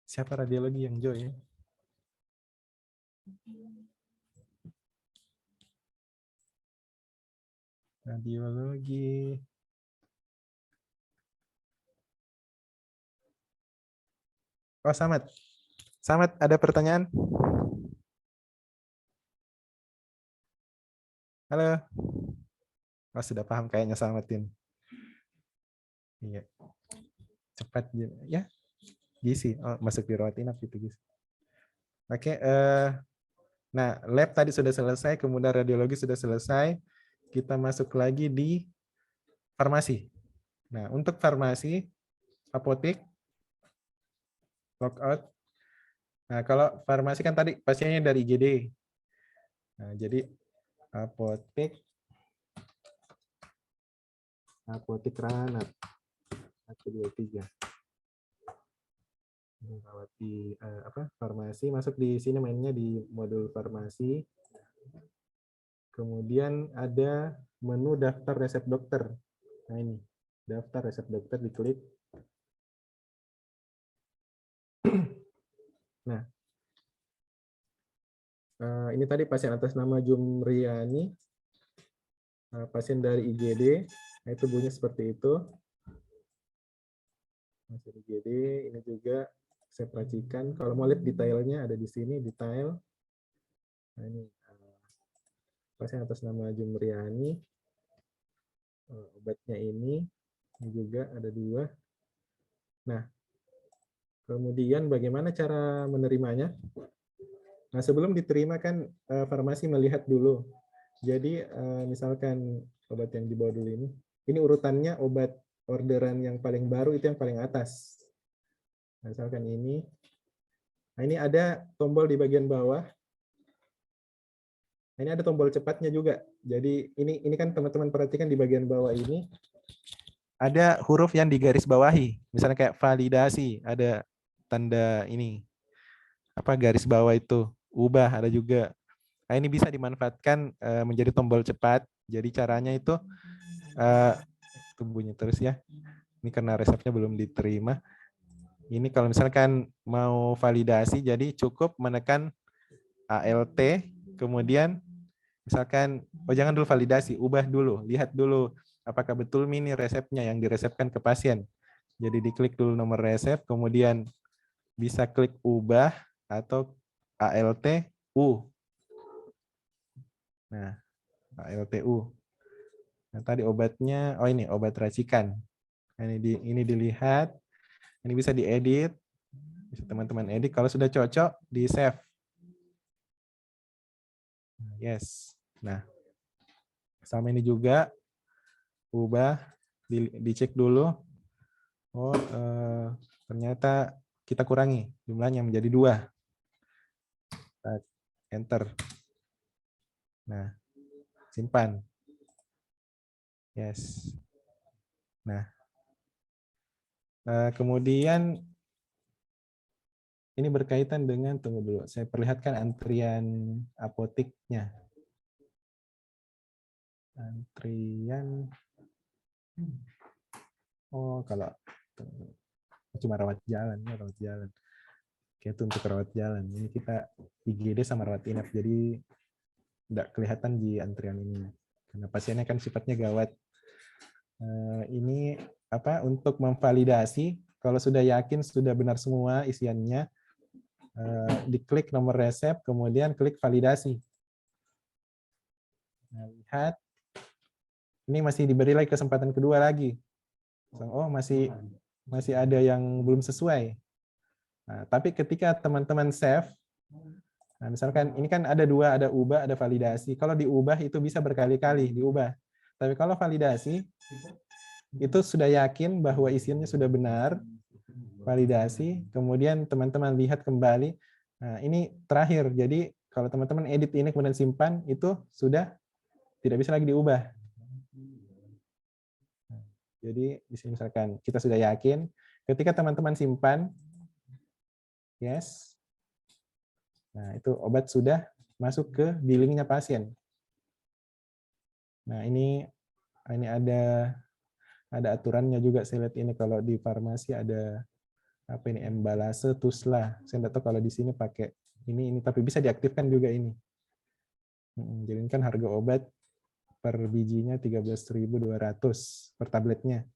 Siapa radiologi yang join? Radiologi. Oh, Samad. Samad, ada pertanyaan? Halo. Oh, sudah paham kayaknya Samatin. Iya. Cepat ya. Gizi. Oh, masuk di rawat inap gitu, Gizi. Oke, nah, lab tadi sudah selesai, kemudian radiologi sudah selesai. Kita masuk lagi di farmasi. Nah, untuk farmasi, apotek, logout. Nah, kalau farmasi kan tadi pasiennya dari IGD. Nah, jadi apotek Ranat 1, 2, 3. Melewati farmasi, masuk di sini mainnya di modul farmasi. Kemudian ada menu daftar resep dokter. Nah, ini daftar resep dokter, diklik. Nah, ini tadi pasien atas nama Jumriani, pasien dari IGD. Nah, itu bunyi seperti itu. Pasien IGD ini juga saya perhatikan. Kalau mau lihat detailnya ada di sini, detail. Nah, ini pasien atas nama Jumriani. Obatnya ini juga ada 2. Nah, kemudian bagaimana cara menerimanya? Nah, sebelum diterima kan farmasi melihat dulu. Jadi misalkan obat yang di bawah dulu ini urutannya obat orderan yang paling baru itu yang paling atas. Misalkan ini. Nah, ini ada tombol di bagian bawah. Nah, ini ada tombol cepatnya juga. Jadi ini kan teman-teman perhatikan di bagian bawah ini ada huruf yang digaris bawahi. Misalnya kayak validasi, ada tanda ini. Apa garis bawah itu? Ubah ada juga. Nah, ini bisa dimanfaatkan menjadi tombol cepat. Jadi caranya itu tunggunya terus ya. Ini karena resepnya belum diterima. Ini kalau misalkan mau validasi, jadi cukup menekan ALT, kemudian misalkan, oh jangan dulu validasi, ubah dulu, lihat dulu apakah betul ini resepnya yang diresepkan ke pasien. Jadi diklik dulu nomor resep, kemudian bisa klik ubah atau ALT U. Nah, ALT U. Nah, tadi obatnya, oh ini obat racikan. Nah, ini dilihat, ini bisa diedit, bisa teman-teman edit. Kalau sudah cocok, di save. Yes. Nah, sama ini juga ubah, dicek dulu. Oh, ternyata kita kurangi jumlahnya menjadi 2. Enter. Nah, simpan. Yes. Nah, kemudian ini berkaitan dengan, tunggu dulu, saya perlihatkan antrian apoteknya. Antrian, oh kalau cuma rawat jalan, ya rawat jalan. Oke, itu untuk rawat jalan. Ini kita IGD sama rawat inap, jadi tidak kelihatan di antrian ini. Karena pasiennya kan sifatnya gawat. Ini apa untuk memvalidasi, kalau sudah yakin sudah benar semua isiannya, diklik nomor resep, kemudian klik validasi. Nah, lihat, ini masih diberi lagi kesempatan kedua lagi. Oh, masih ada yang belum sesuai. Nah, tapi ketika teman-teman save, nah misalkan ini kan ada 2, ada ubah, ada validasi. Kalau diubah itu bisa berkali-kali diubah. Tapi kalau validasi, itu sudah yakin bahwa isiannya sudah benar, validasi, kemudian teman-teman lihat kembali. Nah, ini terakhir. Jadi kalau teman-teman edit ini kemudian simpan, itu sudah tidak bisa lagi diubah. Jadi di sini misalkan kita sudah yakin, ketika teman-teman simpan, yes. Nah, itu obat sudah masuk ke billingnya pasien. Nah, ini ada aturannya juga, saya lihat ini kalau di farmasi ada apa ini, embalase tusla. Saya tidak tahu kalau di sini pakai ini tapi bisa diaktifkan juga ini. Jadi ini kan harga obat per bijinya 13.200 per tabletnya.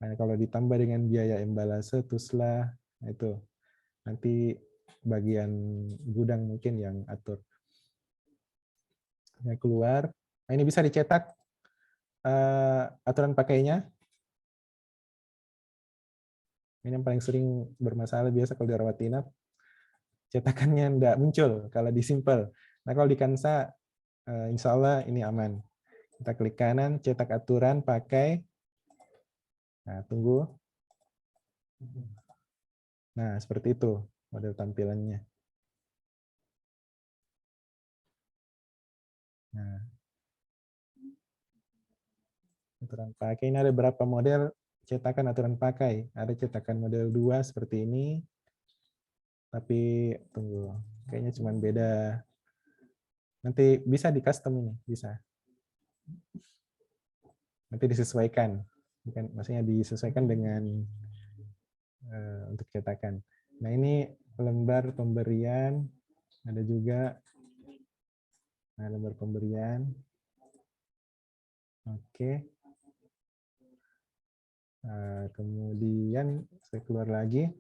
Nah, kalau ditambah dengan biaya embalase tusla, nah itu nanti bagian gudang mungkin yang atur. Yang keluar, nah ini bisa dicetak aturan pakainya. Ini yang paling sering bermasalah biasa kalau di rawat inap, cetakannya tidak muncul kalau di Simple. Nah kalau di Kansa, insya Allah ini aman. Kita klik kanan, cetak aturan, pakai. Nah tunggu. Nah seperti itu model tampilannya. Nah, aturan pakai ini ada berapa model cetakan aturan pakai. Ada cetakan model 2 seperti ini. Tapi tunggu, kayaknya cuma beda. Nanti bisa di custom ini, bisa. Nanti disesuaikan. Bukan, maksudnya disesuaikan dengan untuk cetakan. Nah ini lembar pemberian, ada juga. Nah lembar pemberian. Oke. Kemudian saya keluar lagi.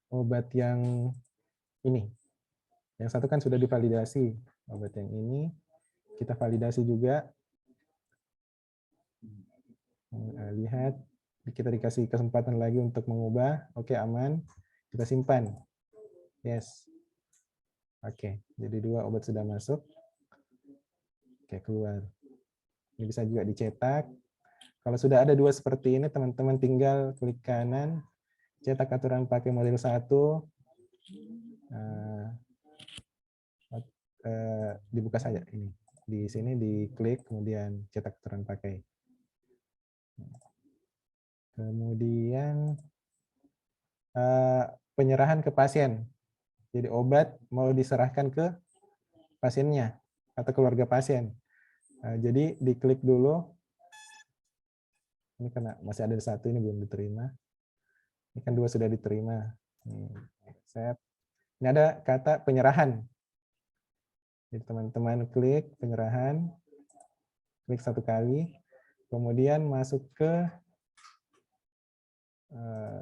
Obat yang ini. Yang satu kan sudah divalidasi. Obat yang ini kita validasi juga. Lihat, kita dikasih kesempatan lagi untuk mengubah. Oke, aman. Kita simpan. Yes. Oke, jadi 2 obat sudah masuk. Oke, keluar. Ini bisa juga dicetak. Kalau sudah ada 2 seperti ini, teman-teman tinggal klik kanan, cetak aturan pakai model 1, dibuka saja ini. Di sini diklik, kemudian cetak aturan pakai. Kemudian penyerahan ke pasien. Jadi obat mau diserahkan ke pasiennya atau keluarga pasien. Jadi diklik dulu. Ini karena masih ada 1 ini belum diterima. Ini kan 2 sudah diterima. Ini ada kata penyerahan. Jadi teman-teman klik penyerahan, klik 1 kali, kemudian masuk ke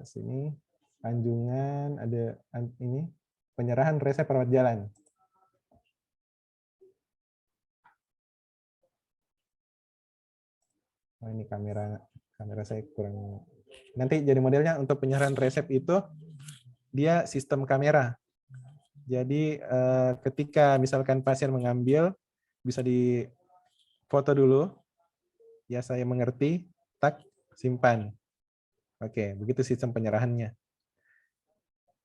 sini anjungan, ada ini penyerahan resep rawat jalan. Oh, ini kamera saya kurang. Nanti jadi modelnya untuk penyerahan resep itu dia sistem kamera. Jadi ketika misalkan pasien mengambil, bisa difoto dulu. Ya saya mengerti, tak simpan. Oke, begitu sistem penyerahannya.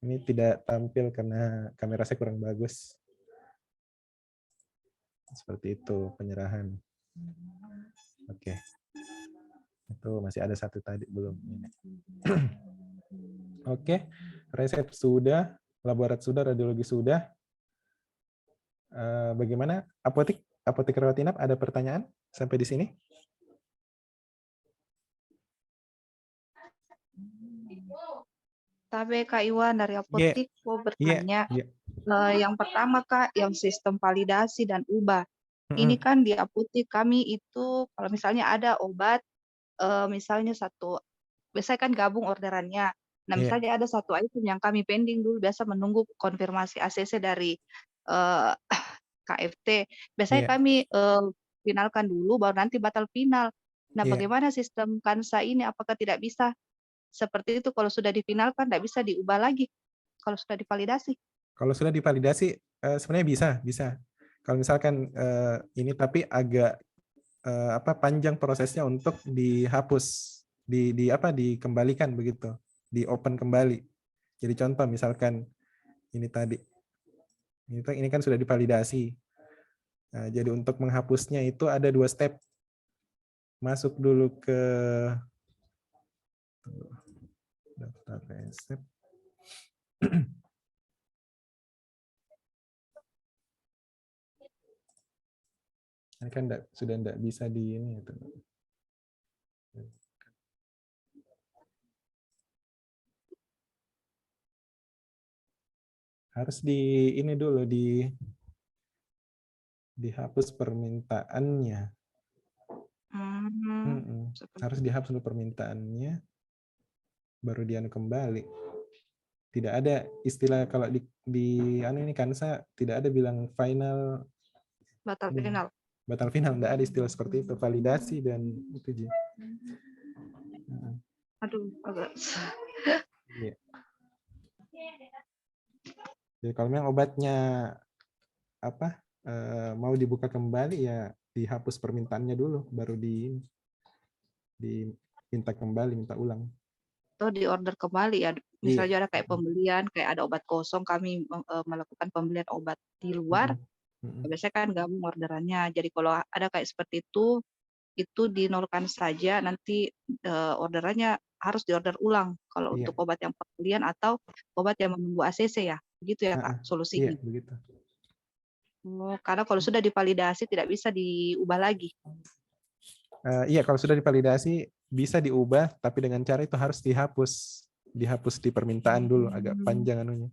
Ini tidak tampil karena kamera saya kurang bagus. Seperti itu penyerahan. Oke. Itu masih ada 1 tadi belum. Ini. Oke, resep sudah, laborat sudah, radiologi sudah. Bagaimana apotek rawat inap, ada pertanyaan sampai di sini? Tapi Kak Iwan dari apotik mau bertanya. Yang pertama Kak, yang sistem validasi dan ubah. Ini kan di apotik kami itu kalau misalnya ada obat, misalnya biasanya kan gabung orderannya. Nah misalnya ada 1 item yang kami pending dulu, biasa menunggu konfirmasi ACC dari KFT. Biasanya kami finalkan dulu, baru nanti batal final. Nah bagaimana sistem Kansa ini? Apakah tidak bisa seperti itu, kalau sudah difinalkan tidak bisa diubah lagi kalau sudah divalidasi? Kalau sudah divalidasi sebenarnya bisa. Kalau misalkan ini tapi agak panjang prosesnya untuk dihapus, dikembalikan begitu, di open kembali. Jadi contoh misalkan ini tadi, ini kan sudah divalidasi. Nah, jadi untuk menghapusnya itu ada 2 step. Masuk dulu ke daftar resep. Ini kan sudah tidak bisa di ini. Harus di ini dulu, dihapus permintaannya. Harus dihapus dulu permintaannya, baru dianu kembali. Tidak ada istilah kalau di ini Kansa tidak ada bilang final, Batal final. Batal final, tidak ada istilah seperti itu, validasi dan itu. Aduh, agak. Iya. Jadi kalau memang obatnya mau dibuka kembali, ya dihapus permintaannya dulu, baru diminta kembali, minta ulang. Atau di order kembali ya, misalnya ada kayak pembelian, kayak ada obat kosong, kami melakukan pembelian obat di luar, biasanya kan gabung orderannya. Jadi kalau ada kayak seperti itu dinolkan saja, nanti orderannya harus diorder ulang kalau untuk obat yang pembelian atau obat yang menunggu ACC ya, begitu ya Kak solusinya? Iya, begitu. Karena kalau sudah divalidasi tidak bisa diubah lagi. Iya, kalau sudah divalidasi bisa diubah, tapi dengan cara itu harus dihapus di permintaan dulu, agak panjang anunya.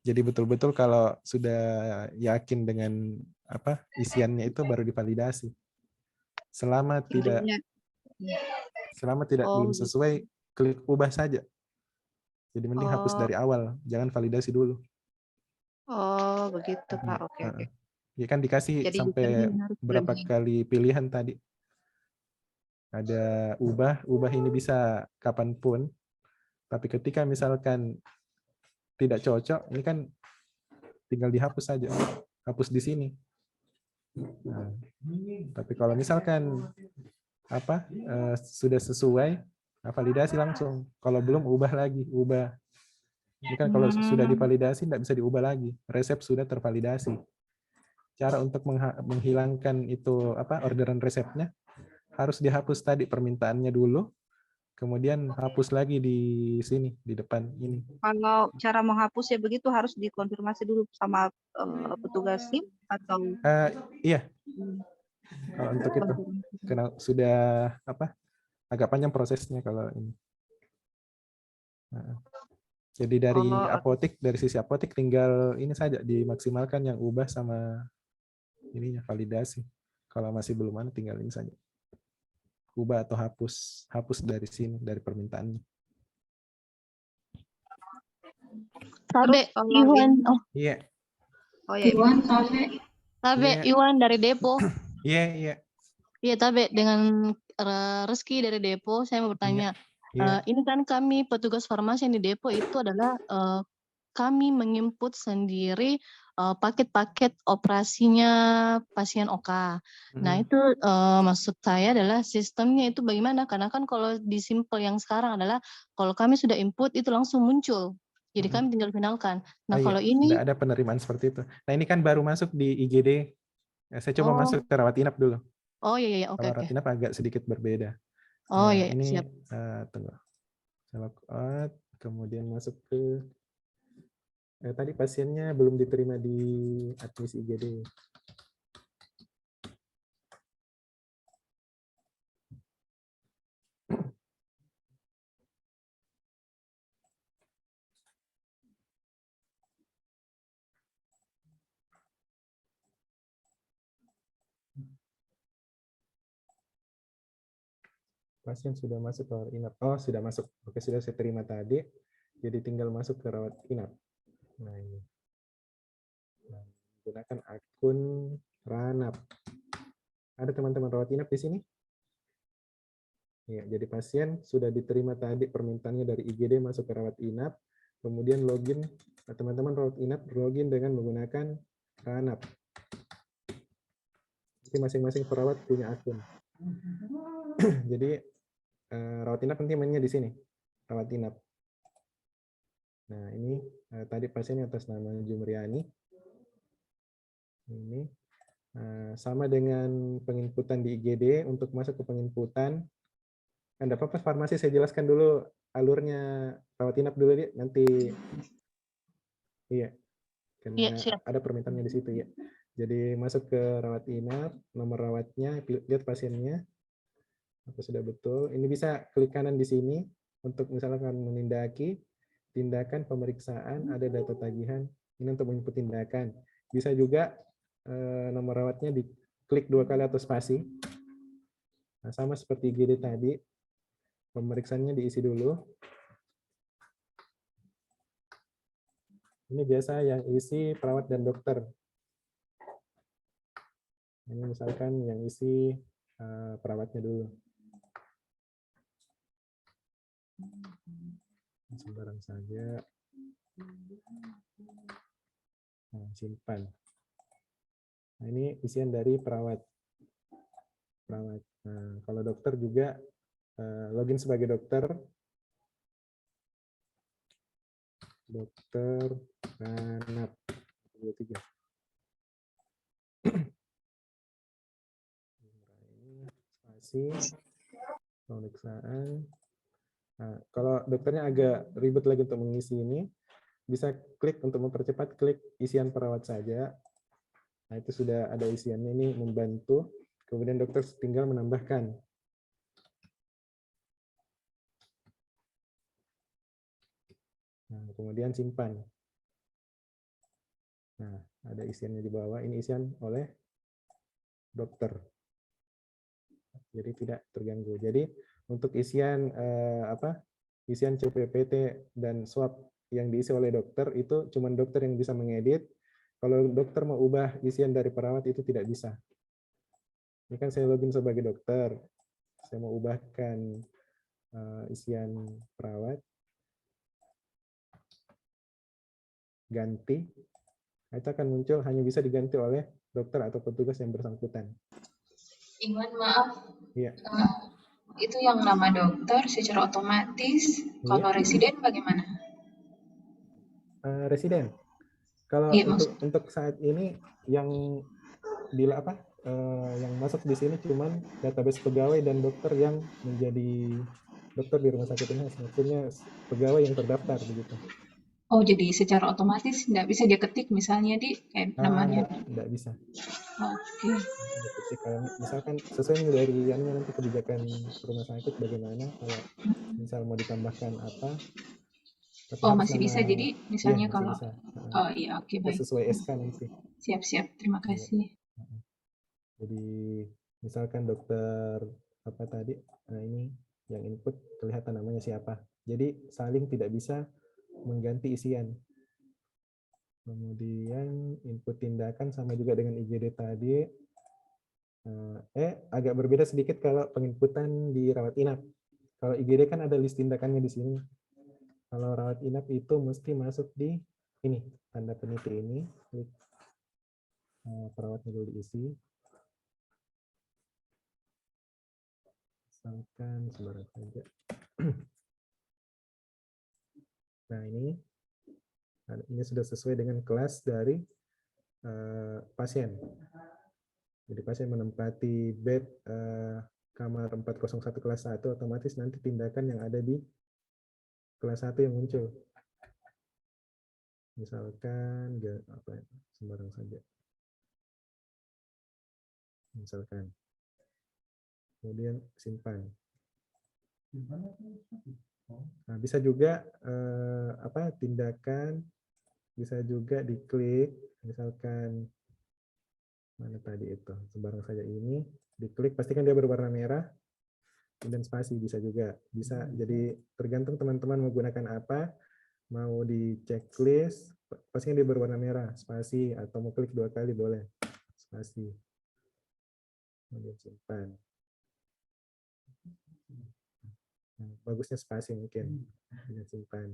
Jadi betul-betul kalau sudah yakin dengan isiannya itu baru divalidasi. Selama tidak belum sesuai, klik ubah saja. Jadi mending hapus dari awal, jangan validasi dulu. Oh, begitu Pak. Oke. Ya kan dikasih jadi sampai berapa kali pilihan tadi. Ada ubah ini bisa kapanpun. Tapi ketika misalkan tidak cocok, ini kan tinggal dihapus saja. Hapus di sini. Nah, tapi kalau misalkan sudah sesuai, validasi langsung. Kalau belum ubah lagi, ubah. Ini kan kalau sudah divalidasi tidak bisa diubah lagi. Resep sudah tervalidasi. Cara untuk menghilangkan itu orderan resepnya harus dihapus tadi permintaannya dulu, kemudian hapus lagi di sini di depan ini. Kalau cara menghapus ya begitu harus dikonfirmasi dulu sama petugas SIM atau iya. Kalau untuk itu karena sudah agak panjang prosesnya kalau ini. Jadi dari apotek, dari sisi apotek tinggal ini saja dimaksimalkan yang ubah sama ininya validasi. Kalau masih belum ada tinggal ini saja. Ubah atau hapus dari sini dari permintaannya. Tabe Iwan. Oh. Iya. Oh ya. Iwan Tabe. Tabe Iwan dari Depo. Iya, iya. Iya, Tabe dengan Reski dari Depo, saya mau bertanya. Ini kan kami petugas farmasi yang di Depo itu adalah kami menginput sendiri paket-paket operasinya pasien OK. Nah, itu maksud saya adalah sistemnya itu bagaimana? Karena kan kalau di Simple yang sekarang adalah kalau kami sudah input itu langsung muncul. Jadi kami tinggal finalkan. Nah, kalau ini tidak ada penerimaan seperti itu. Nah, ini kan baru masuk di IGD. Saya coba masuk ke rawat inap dulu. Oh iya, oke. Rawat inap agak sedikit berbeda. Oh iya, ini siap. Tunggu. Saya log out, kemudian masuk ke tadi pasiennya belum diterima di admisi IGD. Pasien sudah masuk ke rawat inap. Oh, sudah masuk. Oke, sudah saya terima tadi. Jadi tinggal masuk ke rawat inap. Nah, ini. Nah, gunakan akun Ranap. Ada teman-teman rawat inap di sini? Ya, jadi pasien sudah diterima tadi permintaannya dari IGD masuk ke rawat inap. Kemudian login, teman-teman rawat inap login dengan menggunakan Ranap. Jadi masing-masing perawat punya akun. Jadi rawat inap nanti mainnya di sini, rawat inap. Nah, ini tadi pasien atas nama Jumriani. Ini sama dengan penginputan di IGD. Untuk masuk ke penginputan, Anda apa-apa farmasi saya jelaskan dulu alurnya rawat inap dulu, nanti iya, karena ada permintaannya di situ ya. Jadi masuk ke rawat inap, nomor rawatnya, lihat pasiennya, apa sudah betul. Ini bisa klik kanan di sini untuk misalkan menindaki tindakan pemeriksaan, ada data tagihan, ini untuk menginput tindakan. Bisa juga nomor rawatnya diklik 2 kali atau spasi. Nah, sama seperti IGD tadi, pemeriksaannya diisi dulu. Ini biasa yang isi perawat dan dokter. Ini misalkan yang isi perawatnya dulu. Sembarang saja. Nah, simpan. Nah, ini isian dari perawat. Nah, kalau dokter juga login sebagai dokter. Dokter Ranap 23. Spasi pemeriksaan. Nah, kalau dokternya agak ribet lagi untuk mengisi ini, bisa klik untuk mempercepat, klik isian perawat saja. Nah, itu sudah ada isiannya, ini membantu. Kemudian dokter tinggal menambahkan. Nah, kemudian simpan. Nah, ada isiannya di bawah. Ini isian oleh dokter. Jadi tidak terganggu. Jadi untuk isian isian CPPT dan swab yang diisi oleh dokter itu cuma dokter yang bisa mengedit. Kalau dokter mau ubah isian dari perawat itu tidak bisa. Ini kan saya login sebagai dokter. Saya mau ubahkan isian perawat. Ganti. Itu akan muncul hanya bisa diganti oleh dokter atau petugas yang bersangkutan. Iwan, maaf. Iya. Itu yang nama dokter secara otomatis. Kalau residen bagaimana? Residen. Kalau Iya, untuk saat ini yang yang masuk di sini cuman database pegawai dan dokter yang menjadi dokter di rumah sakit ini, maksudnya pegawai yang terdaftar begitu. Oh, jadi secara otomatis nggak bisa dia ketik misalnya di namanya? Nggak bisa. Oke. Ketik misalkan sesuai dari nanti kebijakan rumah sakit bagaimana kalau misal mau ditambahkan apa. Oh, masih bisa. Jadi misalnya kalau bisa. Oh iya, oke, baik. Sesuai SK nanti. Siap-siap, terima kasih. Jadi misalkan dokter apa tadi, nah ini yang input kelihatan namanya siapa. Jadi saling tidak bisa mengganti isian. Kemudian input tindakan sama juga dengan IGD tadi. Agak berbeda sedikit kalau penginputan di rawat inap. Kalau IGD kan ada list tindakannya di sini. Kalau rawat inap itu mesti masuk di ini, tanda peniti ini. Klik perawatnya dulu diisi. Misalkan sembarang saja. Nah ini sudah sesuai dengan kelas dari pasien. Jadi pasien menempati bed kamar 401 kelas 1, otomatis nanti tindakan yang ada di kelas 1 yang muncul. Misalkan sembarang saja. Misalkan. Kemudian simpan. Nah, bisa juga tindakan bisa juga diklik, misalkan mana tadi itu, sembarang saja ini, diklik pastikan dia berwarna merah, dan spasi bisa juga, bisa jadi tergantung teman-teman menggunakan apa, mau di checklist, pastikan dia berwarna merah, spasi, atau mau klik 2 kali boleh, spasi, kemudian simpan. Nah, bagusnya spasi mungkin, dan simpan.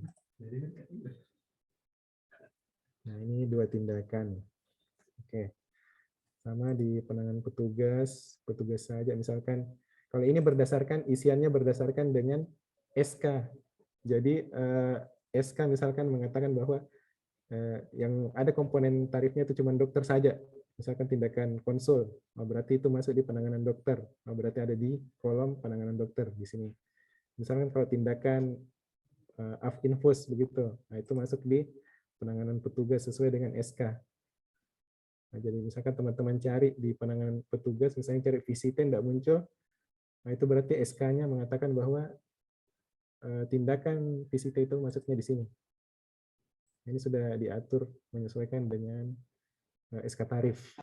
Nah ini 2 tindakan, oke. Sama di penanganan petugas saja, misalkan kalau ini berdasarkan isiannya berdasarkan dengan SK. Jadi SK misalkan mengatakan bahwa yang ada komponen tarifnya itu cuma dokter saja. Misalkan tindakan konsul, berarti itu masuk di penanganan dokter. Berarti ada di kolom penanganan dokter di sini. Misalkan kalau tindakan infus begitu, nah itu masuk di penanganan petugas sesuai dengan SK. Nah, jadi misalkan teman-teman cari di penanganan petugas, misalnya cari VCT tidak muncul, nah itu berarti SK-nya mengatakan bahwa tindakan VCT itu masuknya di sini. Ini sudah diatur menyesuaikan dengan SK tarif.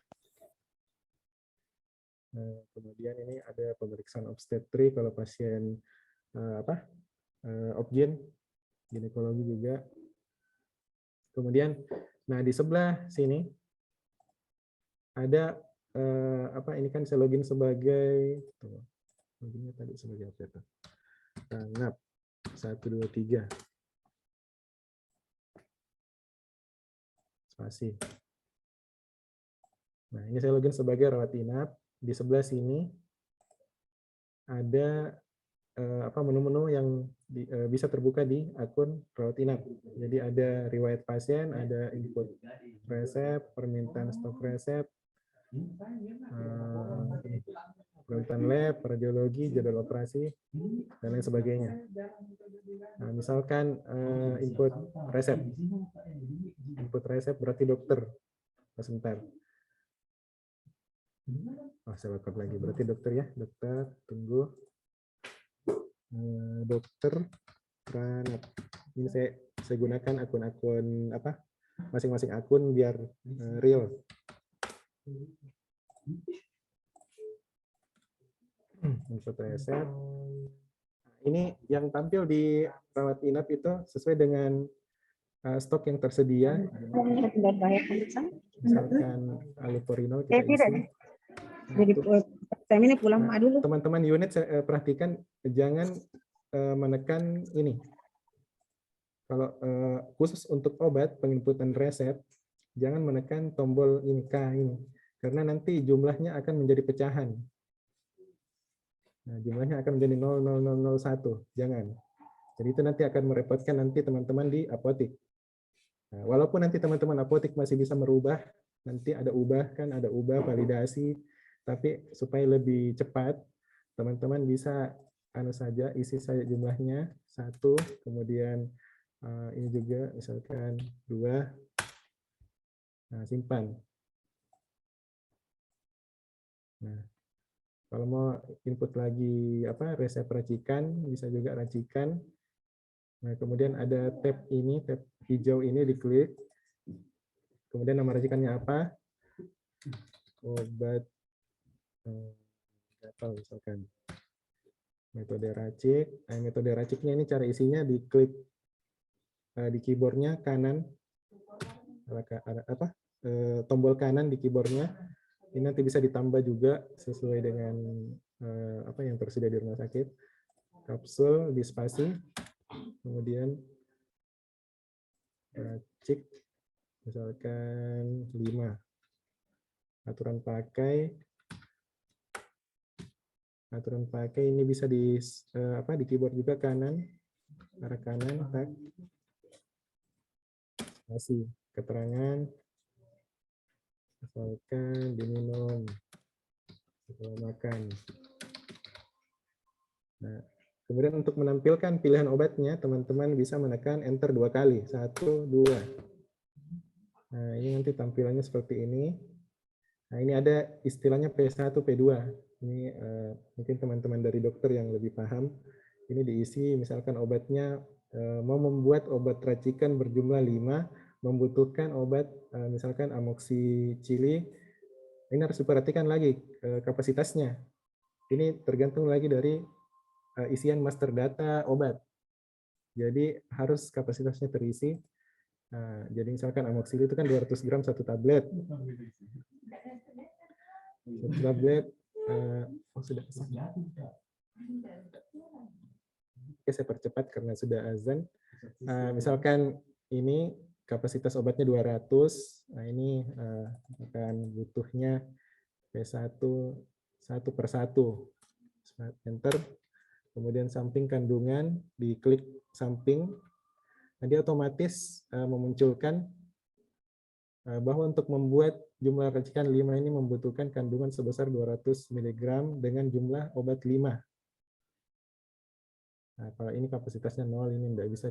Kemudian ini ada pemeriksaan obstetri kalau pasien obgyn, ginekologi juga. Kemudian, nah di sebelah sini ada ini kan saya login sebagai loginnya tadi sebagai apa itu? Tanggap 1 2 3 spasi. Nah, ini saya login sebagai rawat inap. Di sebelah sini ada menu-menu yang bisa terbuka di akun rawat inap. Jadi ada riwayat pasien, ada input resep, permintaan stok resep, permintaan lab, radiologi, jadwal operasi, dan lain sebagainya. Nah, misalkan input resep berarti dokter. Sebentar. Saya record lagi. Berarti dokter ya, dokter. Tunggu. Dokter Pranat. Ini saya gunakan akun-akun masing-masing akun biar real. Input resep. Ini yang tampil di rawat inap itu sesuai dengan stok yang tersedia. Misalkan allopurinol kita isi. Jadi saya ini pulang dulu. Teman-teman unit perhatikan jangan menekan ini. Kalau khusus untuk obat penginputan resep, jangan menekan tombol ini K ini, karena nanti jumlahnya akan menjadi pecahan. Nah, jumlahnya akan menjadi 0,0001. Jangan. Jadi itu nanti akan merepotkan nanti teman-teman di apotik. Nah, walaupun nanti teman-teman apotik masih bisa merubah, nanti ada ubah validasi, tapi supaya lebih cepat, teman-teman bisa saja isi saja jumlahnya 1, kemudian ini juga misalkan 2, nah simpan. Nah, kalau mau input lagi resep racikan, bisa juga racikan. Nah, kemudian ada tab ini, tab hijau ini diklik. Kemudian nama racikannya apa? Obat gatal misalkan. Metode racik. Nah, metode raciknya ini cara isinya diklik di keyboardnya kanan. Tombol kanan di keyboardnya. Ini nanti bisa ditambah juga sesuai dengan apa yang tersedia di rumah sakit. Kapsul di spasi. Kemudian racik misalkan 5. Aturan pakai ini bisa di keyboard juga kanan, arah kanan, tak. Masih keterangan misalkan diminum setelah makan. Nah, kemudian untuk menampilkan pilihan obatnya, teman-teman bisa menekan enter 2 kali. 1, 2. Nah, ini nanti tampilannya seperti ini. Nah, ini ada istilahnya P1, P2. Ini mungkin teman-teman dari dokter yang lebih paham. Ini diisi misalkan obatnya mau membuat obat racikan berjumlah 5, membutuhkan obat misalkan amoxicillin. Ini harus diperhatikan lagi kapasitasnya. Ini tergantung lagi dari isian master data obat. Jadi harus kapasitasnya terisi. Nah, jadi misalkan amoxicillin itu kan 200 gram 1 tablet. 1 tablet. Sudah. Oke, saya percepat karena sudah azan. Misalkan ini kapasitas obatnya 200. Nah, ini akan butuhnya P1 1/1. Enter. Kemudian samping kandungan, diklik samping. Nanti otomatis memunculkan bahwa untuk membuat jumlah racikan 5 ini membutuhkan kandungan sebesar 200 mg dengan jumlah obat 5. Nah, kalau ini kapasitasnya 0, ini tidak bisa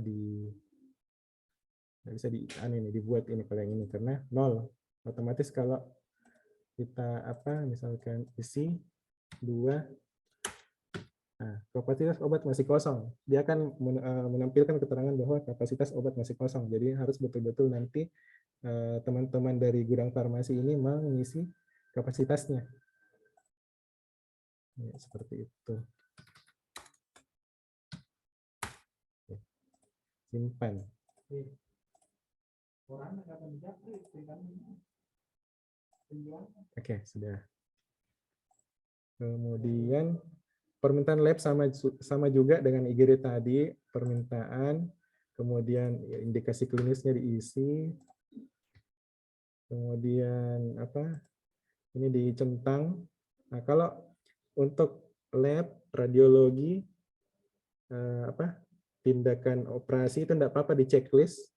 dibuat ini kalau yang ini karena 0. Otomatis kalau kita misalkan isi 2, nah, kapasitas obat masih kosong. Dia akan menampilkan keterangan bahwa kapasitas obat masih kosong. Jadi harus betul-betul nanti teman-teman dari gudang farmasi ini mengisi kapasitasnya. Ya, seperti itu. Simpan. Oke, sudah. Kemudian permintaan lab sama juga dengan IGD tadi, permintaan, kemudian indikasi klinisnya diisi, kemudian ini dicentang. Nah, kalau untuk lab radiologi tindakan operasi itu tidak apa-apa di checklist,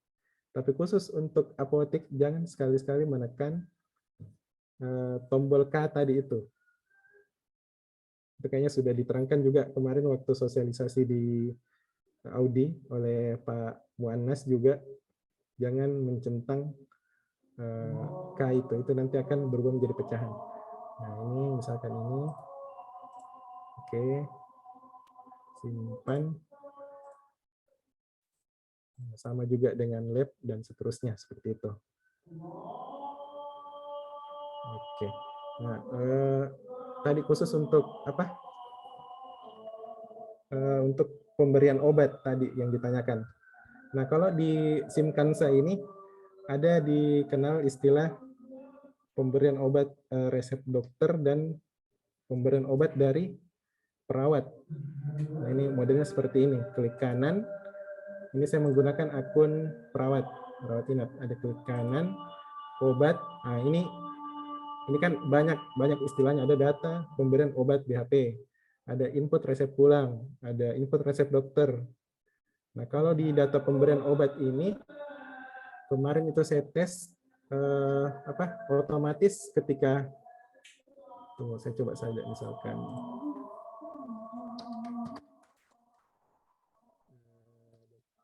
tapi khusus untuk apotek jangan sekali-sekali menekan tombol K tadi itu. Itu kayaknya sudah diterangkan juga kemarin waktu sosialisasi di Audi oleh Pak Muannas juga, jangan mencentang K itu nanti akan berubah menjadi pecahan. Nah, ini misalkan ini. Oke. Simpan. Sama juga dengan lab dan seterusnya seperti itu. Oke. Nah, tadi khusus untuk untuk pemberian obat tadi yang ditanyakan. Nah, kalau di Simkansa ini ada dikenal istilah pemberian obat resep dokter dan pemberian obat dari perawat. Nah, ini modelnya seperti ini. Klik kanan. Ini saya menggunakan akun perawat inap. Ada klik kanan, obat. Nah, ini kan banyak istilahnya. Ada data pemberian obat BHP. ada input resep pulang, ada input resep dokter. Nah, kalau di data pemberian obat ini, kemarin itu saya tes otomatis ketika, tunggu saya coba saja misalkan.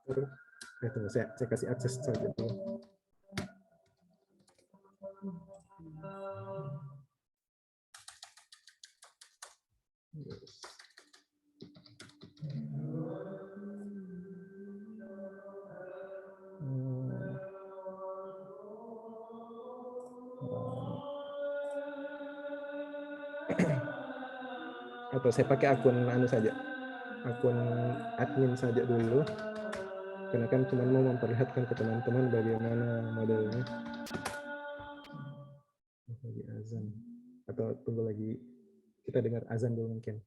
Tunggu, saya kasih akses saja dulu. Atau saya pakai akun saja, akun admin saja dulu, karena kan cuma mau memperlihatkan ke teman-teman bagaimana modelnya. Lagi azan, atau tunggu lagi kita dengar azan dulu mungkin.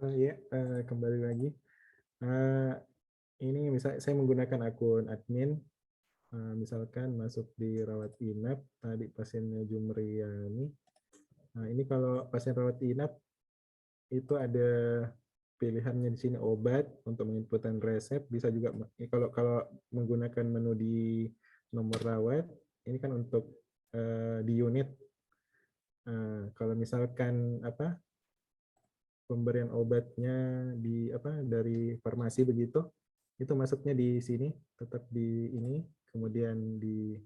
Ya, kembali lagi. Ini misalnya saya menggunakan akun admin, misalkan masuk di rawat inap, tadi pasiennya Jumriyani. Nah, ini kalau pasien rawat inap itu ada pilihannya di sini obat untuk menginputkan resep, bisa juga kalau menggunakan menu di nomor rawat, ini kan untuk di unit. Kalau misalkan pemberian obatnya dari farmasi begitu, itu masuknya di sini, tetap di ini, kemudian di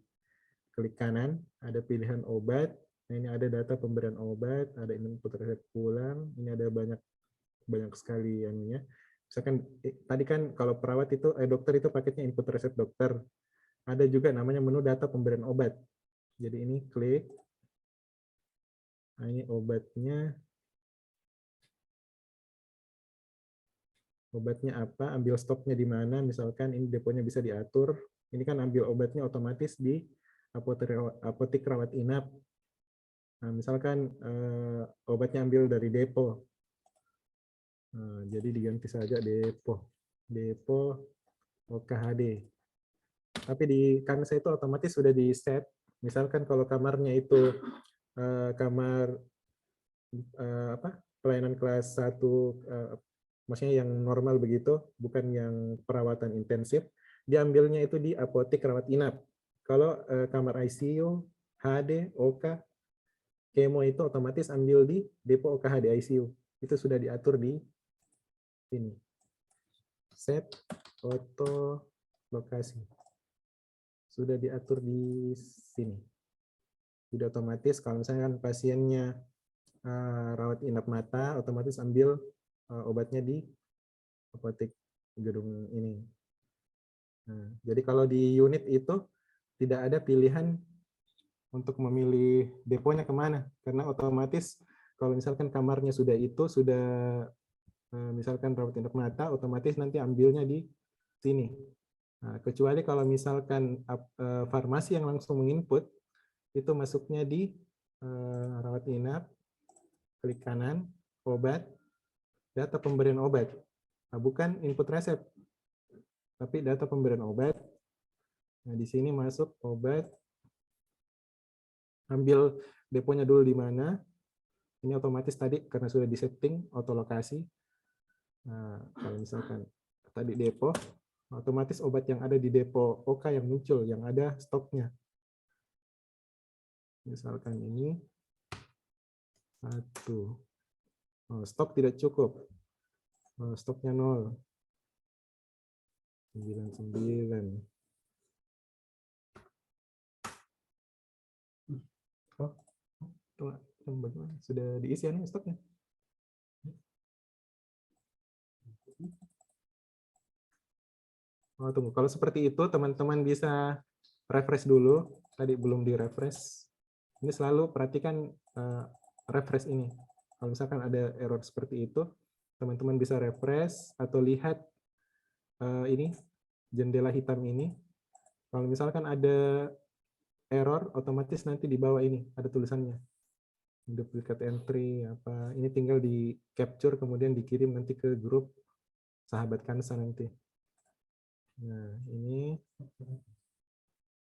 klik kanan ada pilihan obat. Nah, ini ada data pemberian obat, ada input resep pulang, ini ada banyak sekali anunya. Misalkan tadi kan kalau perawat itu dokter itu paketnya input resep dokter. Ada juga namanya menu data pemberian obat. Jadi ini klik. Nah, ini obatnya. Obatnya apa, ambil stoknya di mana, misalkan ini deponya bisa diatur. Ini kan ambil obatnya otomatis di apotek rawat inap. Nah, misalkan obatnya ambil dari depo. Nah, jadi diganti saja depo. depo OKHD. Tapi di Kansa itu otomatis sudah di set. Misalkan kalau kamarnya itu kamar pelayanan kelas 1, maksudnya yang normal begitu, bukan yang perawatan intensif, diambilnya itu di apotek rawat inap. Kalau kamar ICU, HD, OK, kemo itu otomatis ambil di depo OKHD ICU. Itu sudah diatur di sini. Set foto lokasi. Sudah diatur di sini. Jadi otomatis kalau misalnya kan pasiennya rawat inap mata, otomatis ambil obatnya di apotek gedung ini. Nah, jadi kalau di unit itu tidak ada pilihan untuk memilih deponya kemana, karena otomatis kalau misalkan kamarnya sudah misalkan rawat inap mata, otomatis nanti ambilnya di sini. Nah, kecuali kalau misalkan farmasi yang langsung menginput, itu masuknya di rawat inap, klik kanan, obat, data pemberian obat. Nah, bukan input resep, tapi data pemberian obat. Nah, di sini masuk obat, ambil deponya dulu di mana. Ini otomatis tadi karena sudah disetting auto lokasi. Nah, kalau misalkan tadi depo, otomatis obat yang ada di depo OK yang muncul, yang ada stoknya. Misalkan ini 1. Stok tidak cukup. Stoknya 0. 99. Oh, bagaimana? Sudah diisi nih stoknya. Oh, tunggu. Kalau seperti itu, teman-teman bisa refresh dulu. Tadi belum di refresh. Ini selalu perhatikan refresh ini. Kalau misalkan ada error seperti itu, teman-teman bisa refresh atau lihat ini jendela hitam ini. Kalau misalkan ada error, otomatis nanti di bawah ini ada tulisannya. Duplicate entry apa. Ini tinggal di capture kemudian dikirim nanti ke grup sahabat Kansa nanti. Nah, ini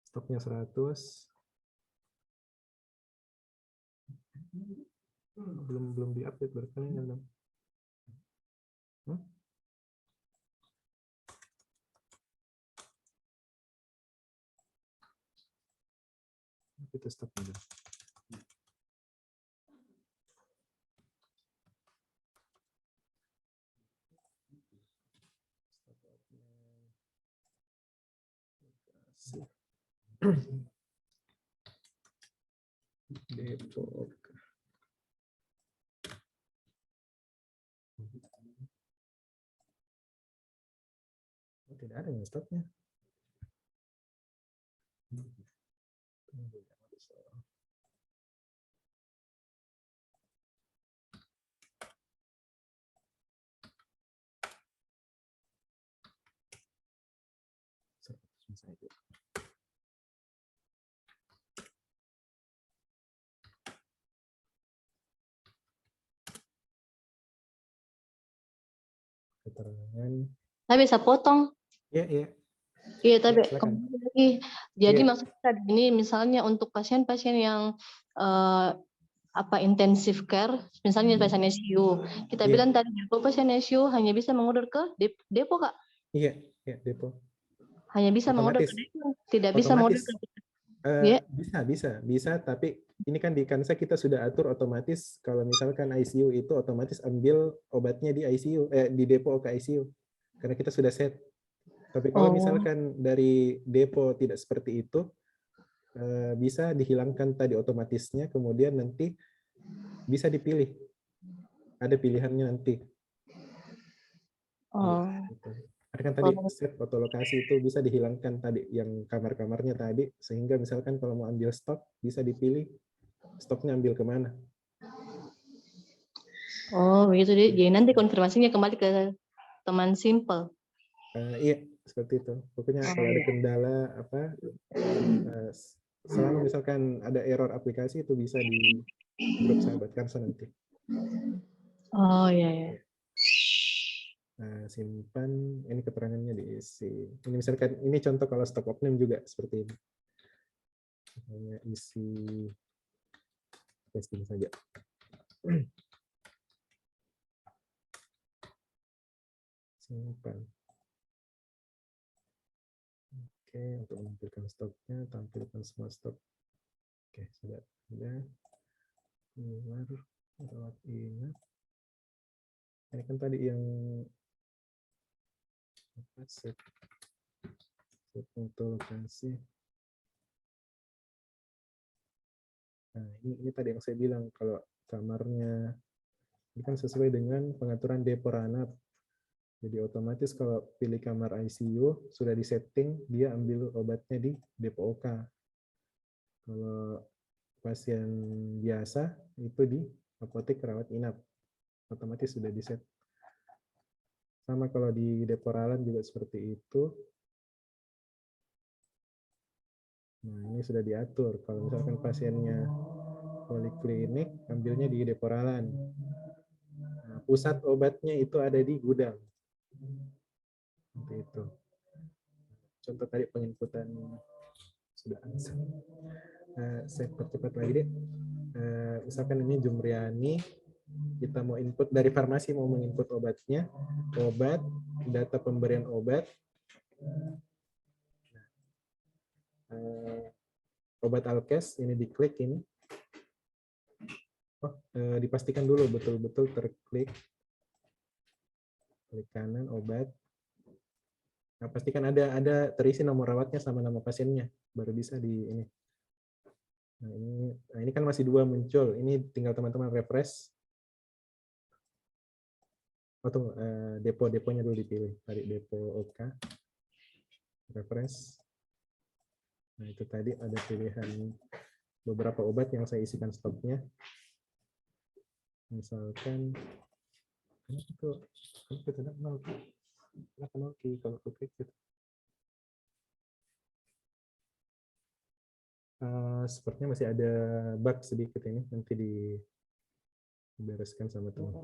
stoknya 100. Belum di-update berkali belum. Kita stop dulu. Depok. Oh, tidak ada yang stoknya. Keterangan. Saya bisa potong. Iya. Iya, tapi Ya, kembali lagi. Jadi ya. maksudnya ini misalnya untuk pasien-pasien yang intensive care, misalnya pasien ICU. Kita bilang tadi depo pasien ICU hanya bisa mengorder ke depo, Kak? Iya, depo. Hanya bisa mengorder ke depo, tidak bisa mengorder ke Bisa, tapi ini kan di Kansa kita sudah atur otomatis kalau misalkan ICU itu otomatis ambil obatnya di ICU, di depo ke ICU. Karena kita sudah set. Tapi kalau misalkan dari depo tidak seperti itu, bisa dihilangkan tadi otomatisnya, kemudian nanti bisa dipilih. Ada pilihannya nanti. Ada kan tadi set foto lokasi itu bisa dihilangkan tadi yang kamar-kamarnya tadi, sehingga misalkan kalau mau ambil stok bisa dipilih stoknya ambil kemana. Oh begitu, jadi nanti konfirmasinya kembali ke teman Simple. Iya seperti itu. Pokoknya kalau ada kendala selama misalkan ada error aplikasi itu bisa di grup sahabat Kansa nanti. Oh iya. Simpan, ini keterangannya diisi. Ini misalkan, ini contoh kalau stok oknum juga seperti ini. Misalnya isi testing saja. Simpan. Oke, untuk menampilkan stoknya, tampilkan semua stok. Oke, sudah ada. Keluar, rawat inap. Ini kan tadi yang set foto lokasi. Nah, ini tadi yang saya bilang, kalau kamarnya ini kan sesuai dengan pengaturan depo ranap. Jadi otomatis kalau pilih kamar ICU, sudah disetting, dia ambil obatnya di depo OK. Kalau pasien biasa, itu di apotek rawat inap. Otomatis sudah diset. Sama kalau di depo ralan juga seperti itu. Nah, ini sudah diatur. Kalau misalkan pasiennya poliklinik, ambilnya di depo ralan. Nah, pusat obatnya itu ada di gudang. Seperti itu. Contoh tadi penginputan sudah answer. Saya percepat lagi deh. Misalkan ini Jumriani, kita mau input dari farmasi, mau menginput obatnya, obat, data pemberian obat, obat Alkes, ini diklik ini. Dipastikan dulu betul-betul terklik. Klik kanan obat. Nah, pastikan ada terisi nomor rawatnya sama nama pasiennya, baru bisa di ini. Nah, ini kan masih 2 muncul. Ini tinggal teman-teman refresh. Depo-deponya dulu dipilih. Tadi depo OK. Refresh. Nah, itu tadi ada pilihan beberapa obat yang saya isikan stoknya. Misalkan itu tidak nol. Kalau klik gitu. Sepertinya masih ada bug sedikit ini, nanti dibereskan sama teman.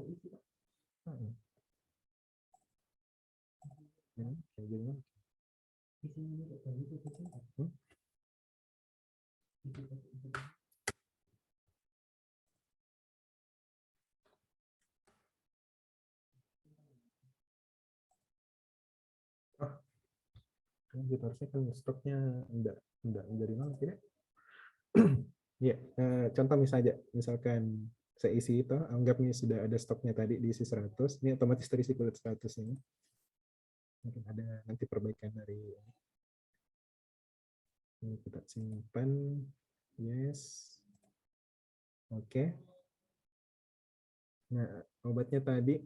Harusnya kan stoknya enggak dari nol tidak. Ya, contoh misalkan saya isi itu, anggapnya sudah ada stoknya tadi diisi 100, ini otomatis terisi kulit 100 ini. Mungkin ada nanti perbaikan dari ini, kita simpan. Yes. Oke. Nah, obatnya tadi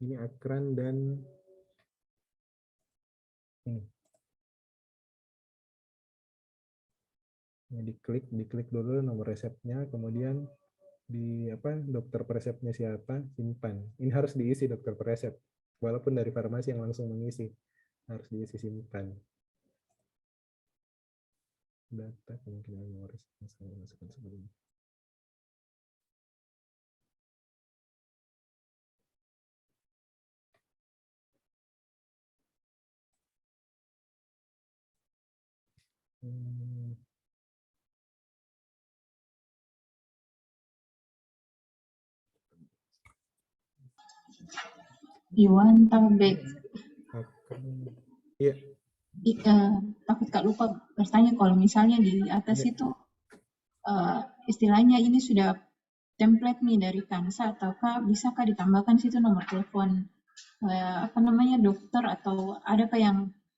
ini Akran dan ini. Ini diklik dulu nomor resepnya, kemudian di dokter peresepnya siapa, simpan. Ini harus diisi dokter peresep, walaupun dari farmasi yang langsung mengisi, harus diisi simpan. Data kemungkinan nomor resepnya saya masukkan sebelumnya. Iwan Tabek. Iya. Takut Kak lupa bertanya, kalau misalnya di atas itu istilahnya ini sudah template nih dari Kansa, ataukah bisakah ditambahkan situ nomor telepon dokter, atau adakah yang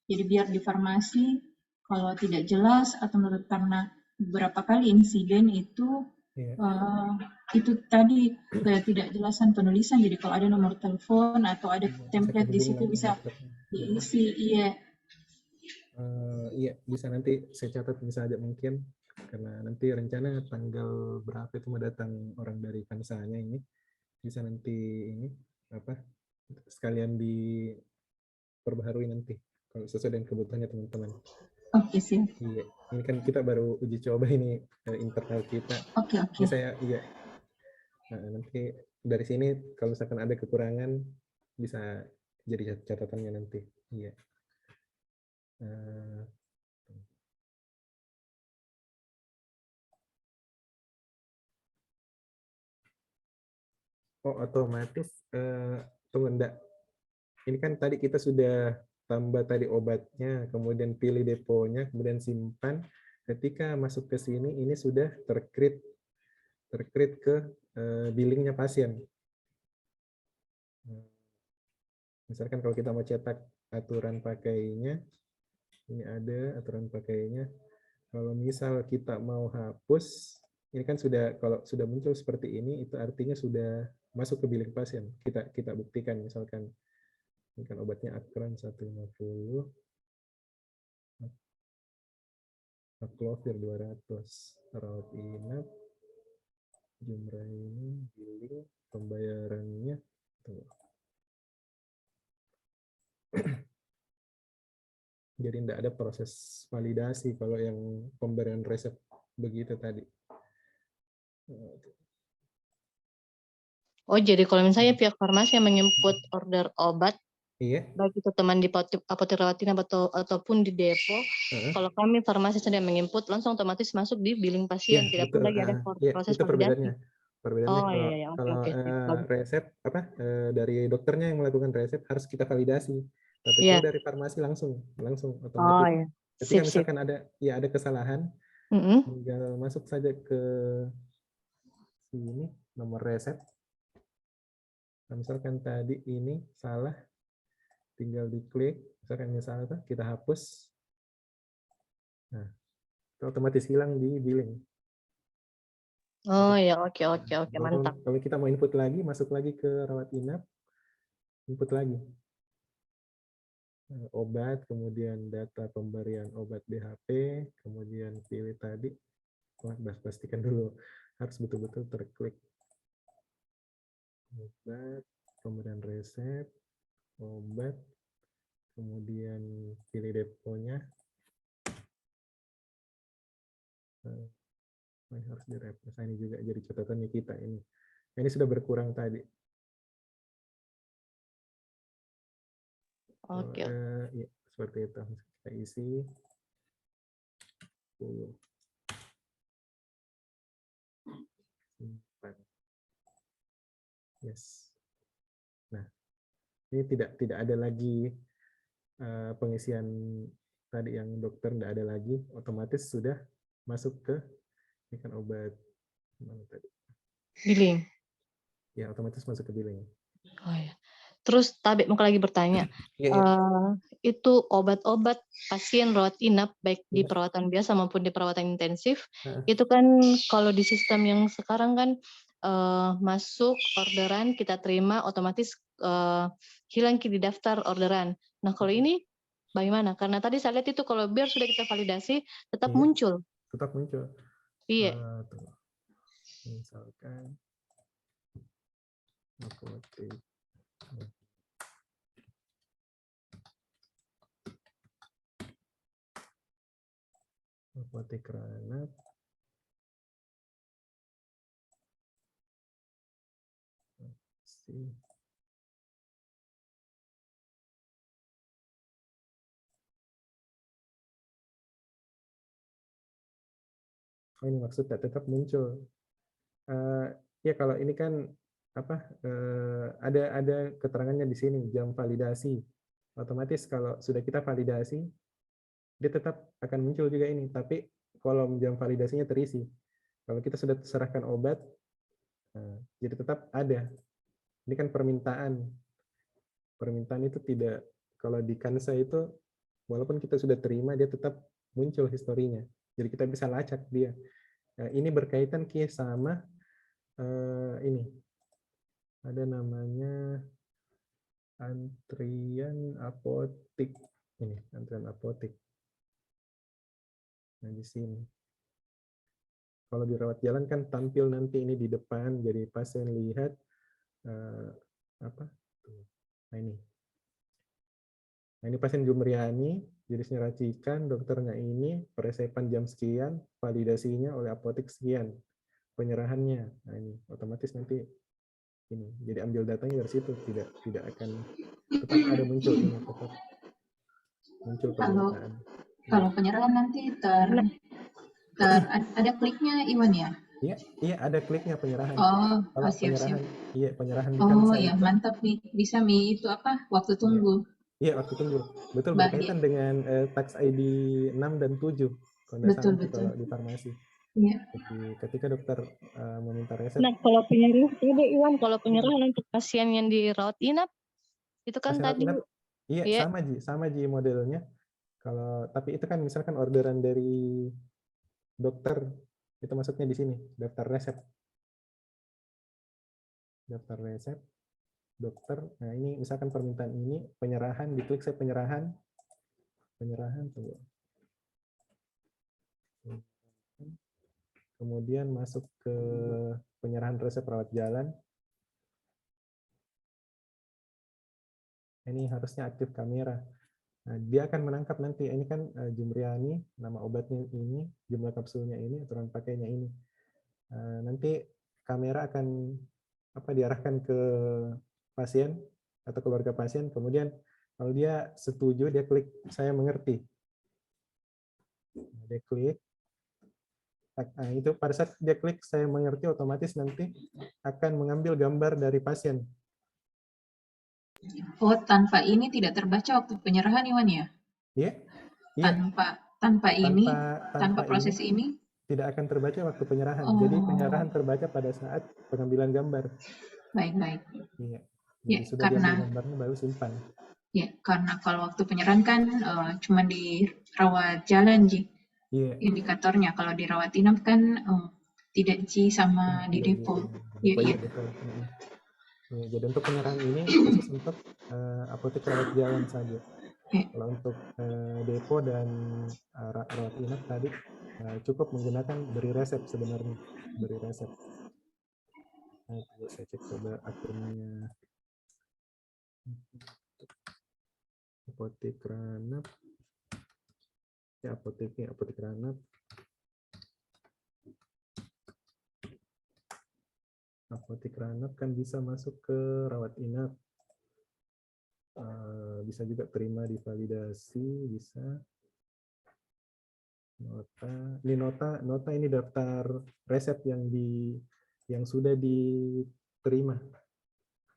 jadi biar di farmasi kalau tidak jelas atau menurut karena beberapa kali insiden itu itu tadi ketidakjelasan penulisan, jadi kalau ada nomor telepon atau ada template di situ bisa diisi. Iya, bisa nanti saya catat saja mungkin, karena nanti rencana tanggal berapa itu mau datang orang dari Kansanya ini, bisa nanti ini sekalian diperbaharui nanti kalau sesuai dengan kebutuhannya teman-teman. Oke, siap. Iya, ini kan kita baru uji coba ini internal kita. Oke. Ini saya nanti dari sini kalau misalkan ada kekurangan bisa jadi catatannya nanti. Iya. Oh, otomatis tunggu enggak. Ini kan tadi kita sudah tambah tadi obatnya, kemudian pilih deponya, kemudian simpan. Ketika masuk ke sini, ini sudah tercreate ke billingnya pasien. Misalkan kalau kita mau cetak aturan pakainya, ini ada aturan pakainya. Kalau misal kita mau hapus, ini kan sudah, kalau sudah muncul seperti ini, itu artinya sudah masuk ke billing pasien. Kita buktikan, misalkan ini kan obatnya Akran 150, Aclovir 200, rawat inap, jumlah ini, billing, pembayarannya. Tuh. Jadi tidak ada proses validasi kalau yang pemberian resep begitu tadi. Oh, jadi kalau misalnya pihak farmasi yang menginput order obat, iya, baik itu teman di apotek rawat inap ataupun di depo, kalau kami farmasi sedang menginput, langsung otomatis masuk di billing pasien, ya, tidak betul. perlu lagi ada proses Itu perbedaannya. validasi. Perbedaannya Oh kalau, iya, kalau oke. resep dari dokternya yang melakukan resep harus kita validasi. Tapi Iya. kalau dari farmasi langsung Oh otomatis. iya. Ketika Sip. misalkan ada kesalahan, tinggal masuk saja ke sini nomor resep. Nah, misalkan tadi ini salah, tinggal diklik. Misalkan ini salah, kita hapus. Nah, itu otomatis hilang di billing. Oh ya, oke, mantap. Kalau kita mau input lagi, masuk lagi ke rawat inap, input lagi obat, kemudian data pemberian obat BHP, kemudian pilih tadi, pastikan dulu harus betul-betul terklik obat, pemberian resep, obat, kemudian pilih deponya. Ini harus direfresh. Ini juga jadi catatannya kita ini. Ini sudah berkurang tadi. Oke. Ya, seperti itu. Kita isi 10. Simpan. Yes. Nah, ini tidak ada lagi pengisian tadi yang dokter, tidak ada lagi, otomatis sudah masuk ke ini kan obat mana tadi? Billing. Ya, otomatis masuk ke billing. Oh ya. Terus Tabek mau lagi bertanya, itu obat-obat pasien rawat inap baik di perawatan biasa maupun di perawatan intensif, itu kan kalau di sistem yang sekarang kan masuk orderan kita terima otomatis hilang di daftar orderan. Nah kalau ini bagaimana? Karena tadi saya lihat itu kalau biar sudah kita validasi tetap muncul. Tetap muncul. Iya. Misalkan apotek Ranap, oh ini maksudnya tetap muncul. Ya kalau ini kan ada keterangannya di sini jam validasi. Otomatis kalau sudah kita validasi, dia tetap akan muncul juga ini. Tapi kolom jam validasinya terisi. Kalau kita sudah serahkan obat, jadi tetap ada. Ini kan permintaan. Permintaan itu tidak, kalau di Kansa itu, walaupun kita sudah terima, dia tetap muncul historinya. Jadi kita bisa lacak dia. Nah, ini berkaitan sama ini. Ada namanya antrian apotik. Ini, antrian apotik. Nah, di sini. Kalau di rawat jalan kan tampil nanti ini di depan, jadi pasien lihat Nah ini. Nah ini pasien Jumriani, jenisnya racikan, dokternya ini, peresepan jam sekian, validasinya oleh apotek sekian, penyerahannya. Nah ini otomatis nanti ini. Jadi ambil datanya dari situ, tidak akan tetap ada muncul ini, tetap muncul permintaan. Kalau penyerahan nanti ada kliknya Iwan ya? Iya ada kliknya penyerahan. Kalau siap. Penyerahan di iya mantap nih, bisa itu waktu tunggu. Iya waktu tunggu, betul berkaitan dengan tax ID 6 dan 7 betul. kalau di farmasi. Iya. Jadi ketika dokter meminta resep. Nah kalau penyerahan kalau penyerahan untuk pasien yang dirawat inap itu kan tadi inap, sama Ji modelnya. Tapi itu kan misalkan orderan dari dokter, itu masuknya di sini daftar resep dokter. Nah ini misalkan permintaan ini penyerahan, diklik saya penyerahan tunggu. Kemudian masuk ke penyerahan resep rawat jalan. Ini harusnya aktif kamera. Nah, dia akan menangkap nanti, ini kan Jumriani, nama obatnya ini, jumlah kapsulnya ini, aturan pakainya ini. Nanti kamera akan diarahkan ke pasien atau keluarga pasien, kemudian kalau dia setuju, dia klik saya mengerti. Dia klik. Nah, itu pada saat dia klik saya mengerti, otomatis nanti akan mengambil gambar dari pasien. Tanpa ini tidak terbaca waktu penyerahan Iwan ya? Iya. Tanpa proses ini tidak akan terbaca waktu penyerahan. Jadi penyerahan terbaca pada saat pengambilan gambar. Baik. Iya. Jadi sudah diambil gambarnya baru simpan. Ya, karena kalau waktu penyerahan kan cuma di rawat jalan Ji. Indikatornya. Kalau di rawat inap kan tidak Ji sama di depo. Iya. Jadi untuk penyerahan ini khusus untuk apotek rawat jalan saja. Kalau untuk depo dan rawat inap tadi cukup menggunakan beri resep sebenarnya, beri resep. Nah, saya cek coba akunnya apotek Ranap. Ya apotek Ranap. Apotek Ranap kan bisa masuk ke rawat inap. Bisa juga terima divalidasi, bisa. Nota ini daftar resep yang sudah diterima.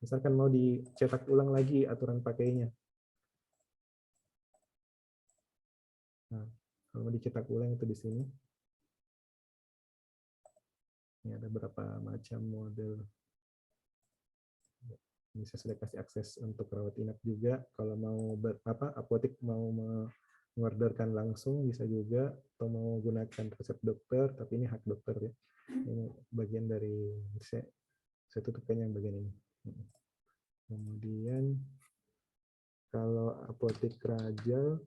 Misalkan mau dicetak ulang lagi aturan pakainya. Nah, kalau mau dicetak ulang itu di sini. Ini ada berapa macam model. Ini saya sudah kasih akses untuk rawat inap juga. Kalau mau apotek mau mengorderkan langsung bisa juga, atau mau gunakan resep dokter, tapi ini hak dokter ya. Ini bagian dari saya tutupkan yang bagian ini. Kemudian kalau apotek Rajal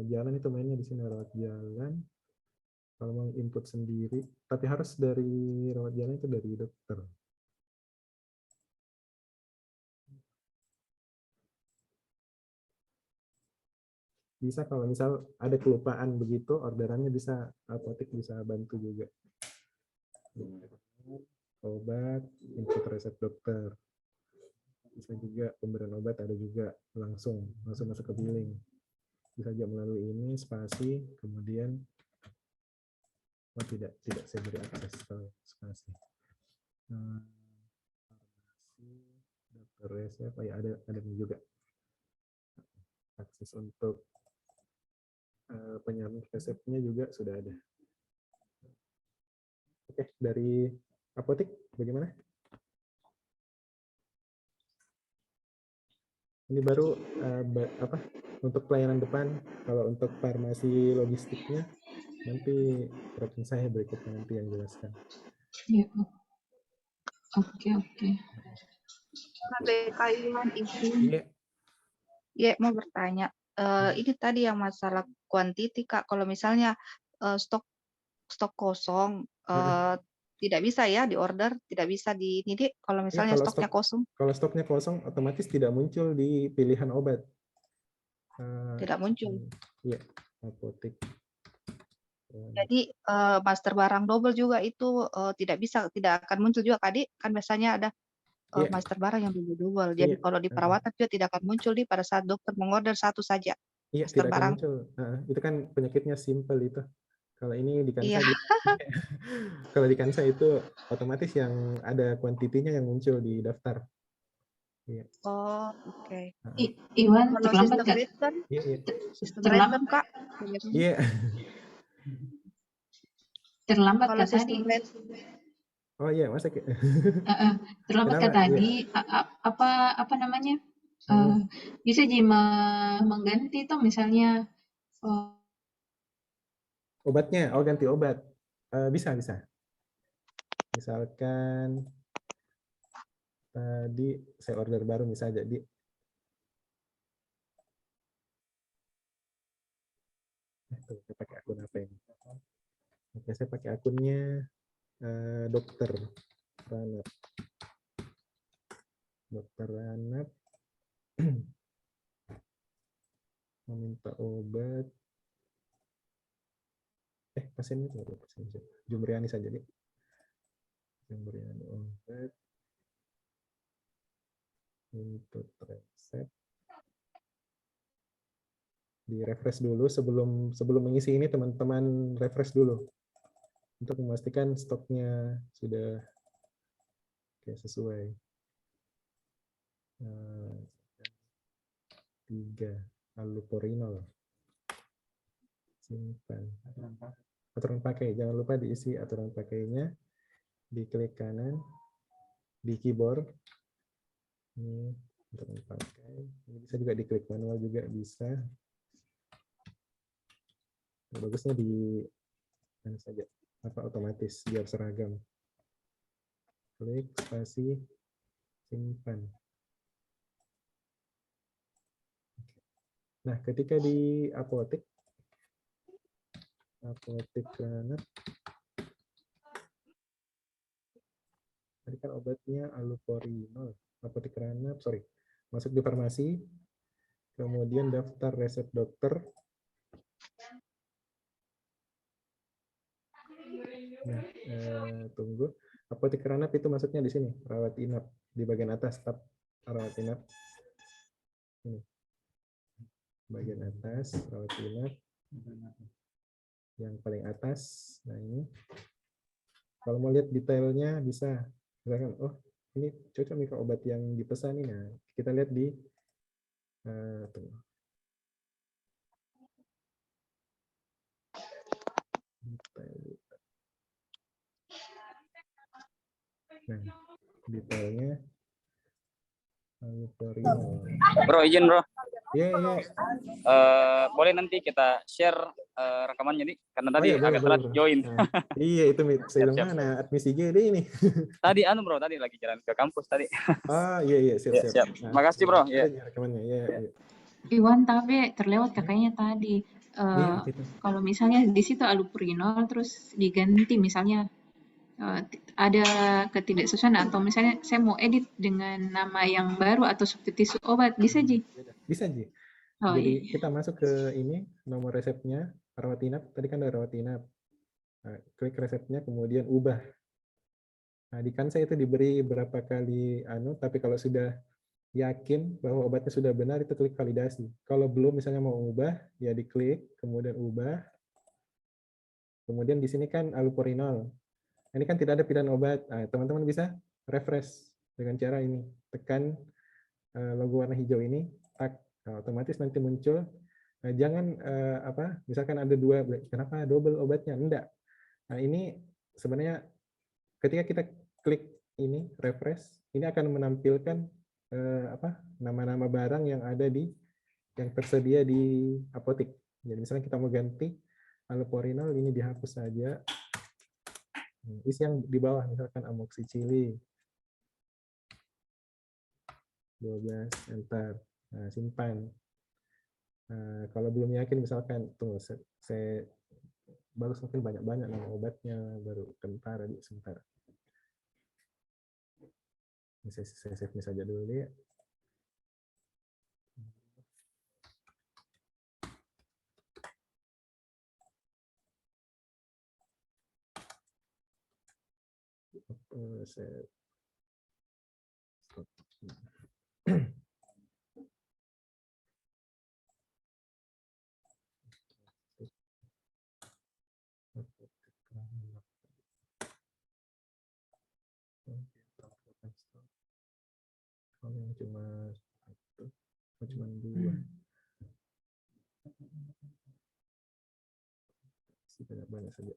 jalan itu mainnya di sini rawat jalan. Kalau mau input sendiri, tapi harus dari rawat jalan itu dari dokter. Bisa kalau misal ada kelupaan begitu, orderannya bisa apotek bisa bantu juga. Obat, input resep dokter. Bisa juga pemberian obat ada juga langsung masuk ke billing. Bisa juga melalui ini spasi, kemudian tidak saya beri akses ke spasi. Dokter resep ya ada juga akses untuk penyalur resepnya juga sudah ada. Oke, dari apotek bagaimana? Ini baru untuk pelayanan depan. Kalau untuk farmasi logistiknya nanti rekan saya berikutnya nanti yang jelaskan. Ya. Oke. Iya, mau bertanya. Ini tadi yang masalah kuantiti Kak. Kalau misalnya stok kosong tidak bisa ya diorder, tidak bisa ini kalau misalnya stoknya kosong. Kalau stoknya kosong otomatis tidak muncul di pilihan obat. Tidak muncul. Iya, apotek. Jadi master barang double juga itu tidak akan muncul juga Kak Adi. Kan biasanya ada master barang yang double. Jadi kalau di perawatan juga tidak akan muncul pada saat dokter mengorder satu saja. Iya, Master tidak akan barang. muncul. Itu kan penyakitnya simple itu. Kalau ini di Kansa, Iya. kalau di Kansa itu otomatis yang ada kuantitinya yang muncul di daftar. Iya. Oh, oke. Iwan, Kalau terlambat sistem Kak? rate kan? Iya. Sistem Terlambat. rate Kak. Iya. Terlambat Kalau Kak tadi. sistem rate. Oh iya, masa terlambat Kak tadi. Apa namanya? Bisa jadi mengganti toh misalnya obatnya, ganti obat. Bisa. Misalkan tadi saya order baru misalnya jadi saya pakai akun apa ini? Oke, saya pakai akunnya dokter Ranap. Dokter Ranap meminta obat. Pasien itu Jumriani saja deh. Jumriani obat. Input resep. Di refresh dulu sebelum mengisi ini teman-teman refresh dulu untuk memastikan stoknya sudah sesuai. 3 aluporinol. Simpan. Aturan pakai, jangan lupa diisi aturan pakainya. Diklik kanan di keyboard. Ini aturan pakai. Ini bisa juga diklik manual juga bisa. Bagusnya di mana saja otomatis biar seragam. Klik spasi simpan. Nah, ketika di apotek Ranap, tadi kan obatnya aluporinol. Apotek Ranap, masuk di farmasi, kemudian daftar resep dokter. Nah, tunggu. Apotek Ranap itu masuknya di sini, rawat inap di bagian atas, tab rawat inap. Ini. Bagian atas, rawat inap. Yang paling atas, nah ini. Kalau mau lihat detailnya bisa, misalkan, ini cocok nih ke obat yang dipesan ini. Nah, kita lihat di tunggu. Nah, detailnya Bro, izin bro. Iya. Boleh nanti kita share rekamannya nih, karena tadi agak telat join. Iya, itu saya bilang mana admisi GD ini. Tadi bro, tadi lagi jalan ke kampus tadi. Iya, siap. Nah, makasih bro. Iya. Rekamannya, iya. Iwan, tapi terlewat kakaknya tadi. Kalau misalnya di situ alupurinol terus diganti misalnya ada ketidaksesuaian atau misalnya saya mau edit dengan nama yang baru atau substitusi obat, bisa Ji? Bisa Ji. Jadi kita masuk ke ini nomor resepnya rawat inap, tadi kan ada rawat inap. Klik resepnya kemudian ubah. Nah, di Kansa itu diberi berapa kali tapi kalau sudah yakin bahwa obatnya sudah benar itu klik validasi. Kalau belum misalnya mau ubah, ya diklik kemudian ubah. Kemudian di sini kan aluporinol. Ini kan tidak ada pilihan obat. Teman-teman bisa refresh dengan cara ini. Tekan logo warna hijau ini, otomatis nanti muncul. Jangan misalkan ada 2, kenapa double obatnya? Enggak. Nah, ini sebenarnya ketika kita klik ini refresh, ini akan menampilkan nama-nama barang yang ada yang tersedia di apotek. Jadi misalnya kita mau ganti aluporinol, ini dihapus saja. Isi yang di bawah, misalkan amoxicillin 12, enter. Nah, simpan. Kalau belum yakin, misalkan tunggu, saya baru mungkin banyak-banyak nama obatnya, baru kentar sebentar. Saya save saja dulu ya. Kalau yang cuma satu, cuma dua. Banyak saja.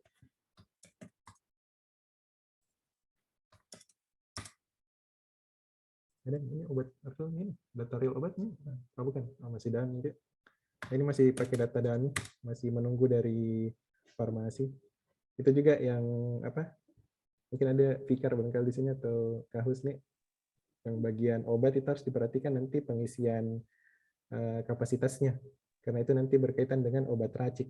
Ada ini obat atau ini data real obatnya? Oh, bukan, masih dummy dia. Ini masih pakai data dummy, masih menunggu dari farmasi. Itu juga yang apa? Mungkin ada Fikar barangkali di sini atau Kahus nih. Yang bagian obat itu harus diperhatikan nanti pengisian kapasitasnya, karena itu nanti berkaitan dengan obat racik.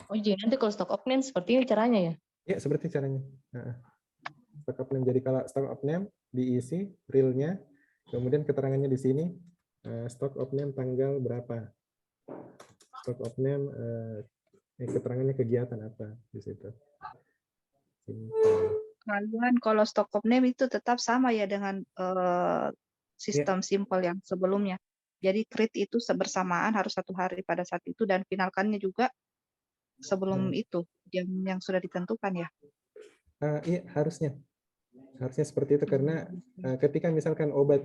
Oh jadi nanti kalau stok of name seperti ini caranya ya? Ya, seperti caranya. Stok of name. Jadi kalau stok of name diisi realnya, kemudian keterangannya di sini stok of name tanggal berapa, stok of name keterangannya kegiatan apa di situ. Kalian kalau stok of name itu tetap sama ya dengan sistem simple yang sebelumnya. Jadi create itu bersamaan harus 1 hari pada saat itu dan finalkannya juga sebelum itu yang sudah ditentukan ya. Iya, harusnya seperti itu, karena ketika misalkan obat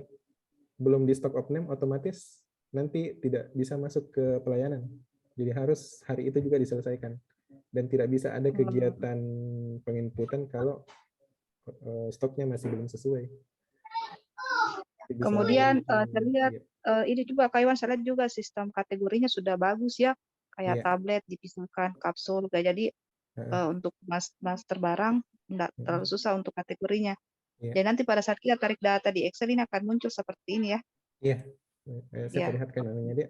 belum di stock of name, otomatis nanti tidak bisa masuk ke pelayanan. Jadi harus hari itu juga diselesaikan dan tidak bisa ada kegiatan penginputan kalau stoknya masih belum sesuai. Kemudian saya lihat ini juga Kak Iwan, saya lihat juga sistem kategorinya sudah bagus ya, kayak tablet dipisahkan, kapsul, jadi untuk master barang enggak terlalu susah untuk kategorinya. Jadi nanti pada saat kita tarik data di Excel ini akan muncul seperti ini ya. Iya, saya perlihatkan namanya dia.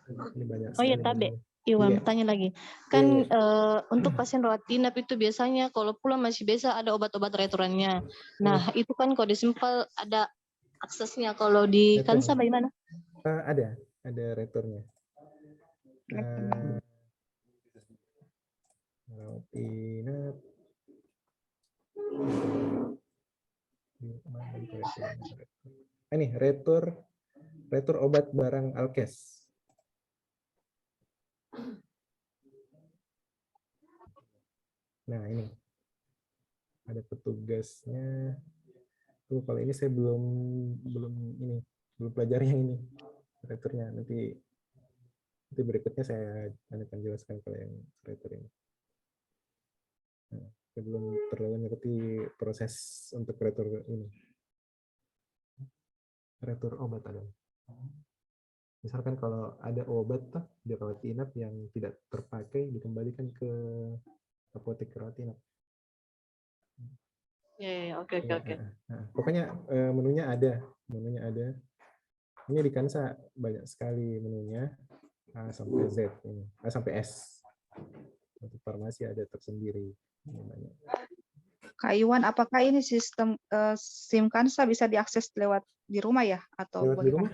Ini banyak oh ya Tabe, Iwan tanya lagi. Kan untuk pasien rawat inap itu biasanya kalau pulang masih biasa ada obat-obat restorannya. Nah itu kan kalau di Simpel ada aksesnya, kalau di Kansa bagaimana? Ada returnya. Rawat inap. Ini retur obat barang Alkes. Nah ini ada petugasnya. Kalau ini saya belum pelajari yang ini returnya. Nanti berikutnya saya akan jelaskan kalau yang retur ini. Nah, saya belum terlalu ngerti proses untuk retur ini. Retur obat ada. Misalkan kalau ada obat di rawat inap yang tidak terpakai, dikembalikan ke apotek rawat inap. Oke. Pokoknya menunya ada. Ini di Kansa banyak sekali menunya, A sampai Z ini, A sampai S. Untuk farmasi ada tersendiri. Kak Iwan, apakah ini sistem SIM Kansa bisa diakses lewat di rumah ya atau lewat di rumah?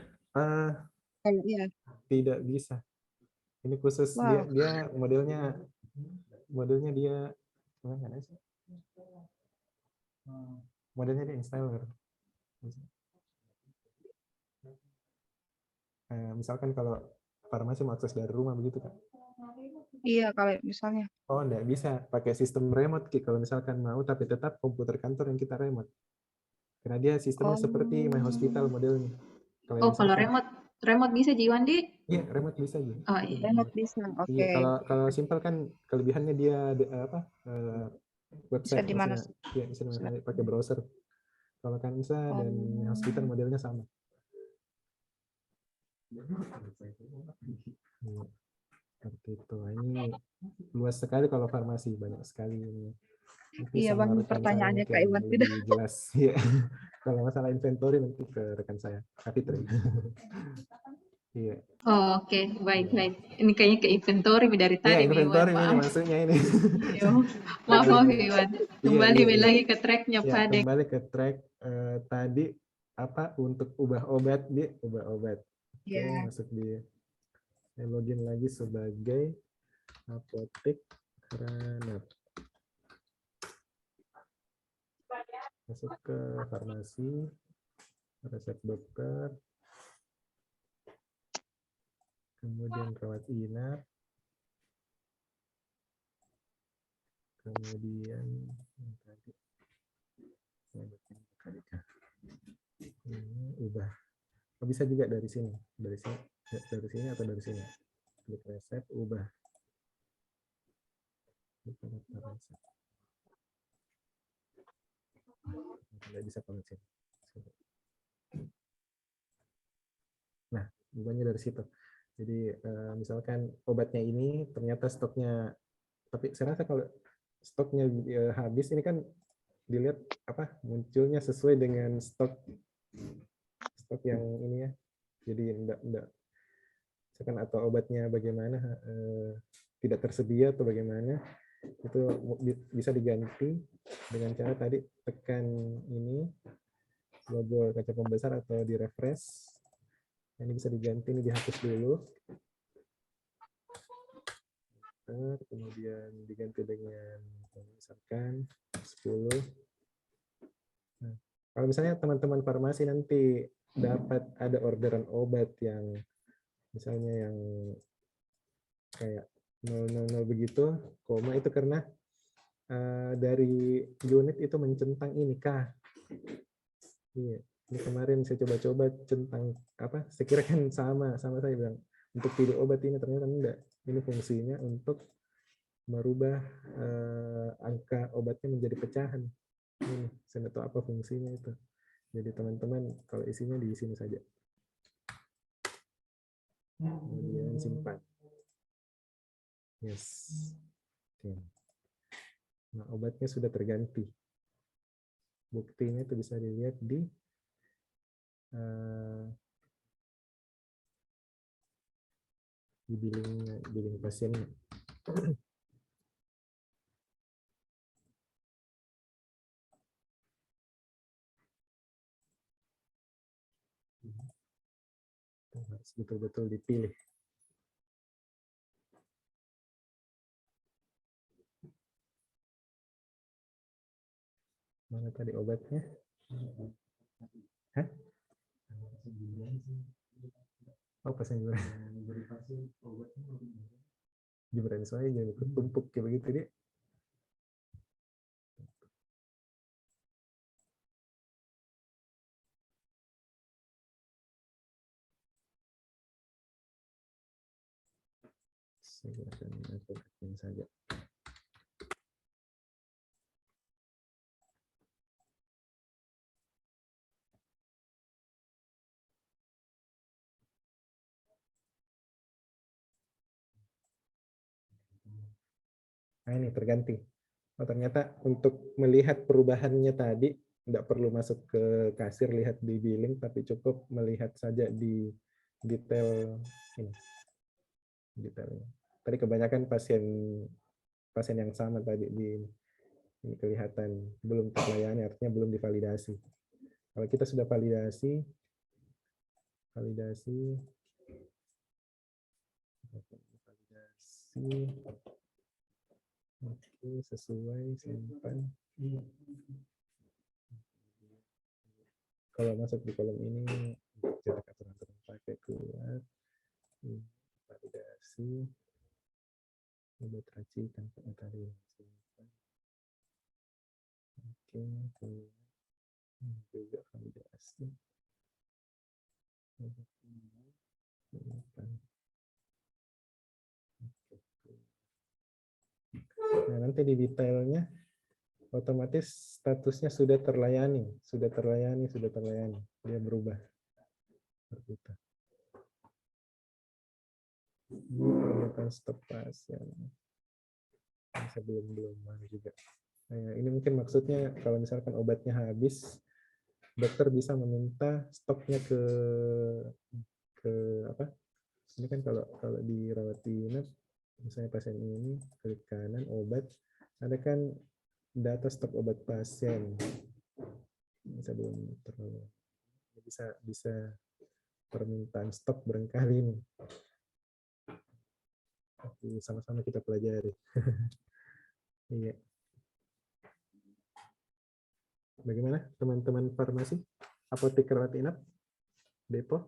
Iya. Tidak bisa. Ini khusus dia modelnya dia modelnya dia installer. Misalkan kalau farmasi mau akses dari rumah begitu kan? Iya, kalau misalnya. Oh, enggak bisa pakai sistem remote kalau misalkan mau, tapi tetap komputer kantor yang kita remote. Karena dia sistemnya seperti My Hospital modelnya. Kalau remote bisa Jiwandi? Iya, remote bisa aja. Oh iya. Remote bisa. Oke. Iya, kalau simpel kan kelebihannya dia website. Iya, bisa pakai browser. Kalau Kansa dan Hospital modelnya sama. Seperti itu. Ini luas sekali kalau farmasi, banyak sekali ini. Iya, banyak pertanyaannya Kak Iwan tidak jelas. Iya. Kalau masalah inventory nanti ke rekan saya, Kak Fitri. Iya. Oh, oke. Baik. Ini kayaknya ke inventory dari tadi. Iya, inventory ini maksudnya ini. Maaf Iwan. Kembali lagi ke tracknya Pak Dek. Kembali ke track tadi apa untuk ubah obat di ubah obat. Oke, masuk di login lagi sebagai apotek Ranap. Masuk ke farmasi, resep dokter, kemudian rawat inap, kemudian ini ubah. Oh, bisa juga dari sini atau dari sini. Klik resep, ubah. Tidak bisa koneksi. Nah, ubahnya dari situ. Jadi misalkan obatnya ini ternyata stoknya, tapi saya rasa kalau stoknya habis ini kan dilihat apa munculnya sesuai dengan stok yang ini ya. Jadi enggak misalkan atau obatnya bagaimana tidak tersedia atau bagaimana, itu bisa diganti dengan cara tadi tekan ini logo kaca pembesar atau di refresh. Ini bisa diganti, ini dihapus dulu, kemudian diganti dengan misalkan 10. Nah, kalau misalnya teman-teman farmasi nanti dapat ada orderan obat yang misalnya yang kayak 000 begitu, koma itu karena dari unit itu mencentang ini K. Iya, ini kemarin saya coba-coba centang apa? Saya kira kan sama saya bilang untuk pilih obat ini, ternyata enggak. Ini fungsinya untuk merubah angka obatnya menjadi pecahan. Ini saya nggak tahu apa fungsinya itu. Jadi teman-teman kalau isinya di sini saja. Kemudian simpan. Yes. Oke. Nah, obatnya sudah terganti. Buktinya itu bisa dilihat di billing pasiennya. Harus betul-betul dipilih. Mana tadi obatnya? Hah? Oh, pasien gimana soalnya jangan ikut tumpuk kayak begitu deh. Saya akan aktifkan saja. Nah ini terganti. Oh, ternyata untuk melihat perubahannya tadi tidak perlu masuk ke kasir lihat di billing, tapi cukup melihat saja di detail ini. Detailnya. Tadi kebanyakan pasien yang sama tadi di ini kelihatan belum terlayani, artinya belum divalidasi. Kalau kita sudah validasi, oke, sesuai, simpan. Kalau masuk di kolom ini, cetak aturan pakai keluar, validasi, obat racikan tadi. Oke, juga validasi. Nah, nanti di detailnya otomatis statusnya sudah terlayani. Dia berubah. Seperti itu. Ini stop pasien. Belum juga. Nah, ini mungkin maksudnya kalau misalkan obatnya habis, dokter bisa meminta stoknya ke apa? Ini kan kalau di rawat inap, misalnya pasien ini klik kanan obat, ada kan data stok obat pasien. Bisa 2 menit terlalu. Bisa permintaan stop barangkali ini. Tapi sama-sama kita pelajari. Iya. Bagaimana teman-teman farmasi? Apotek rawat inap? Depo?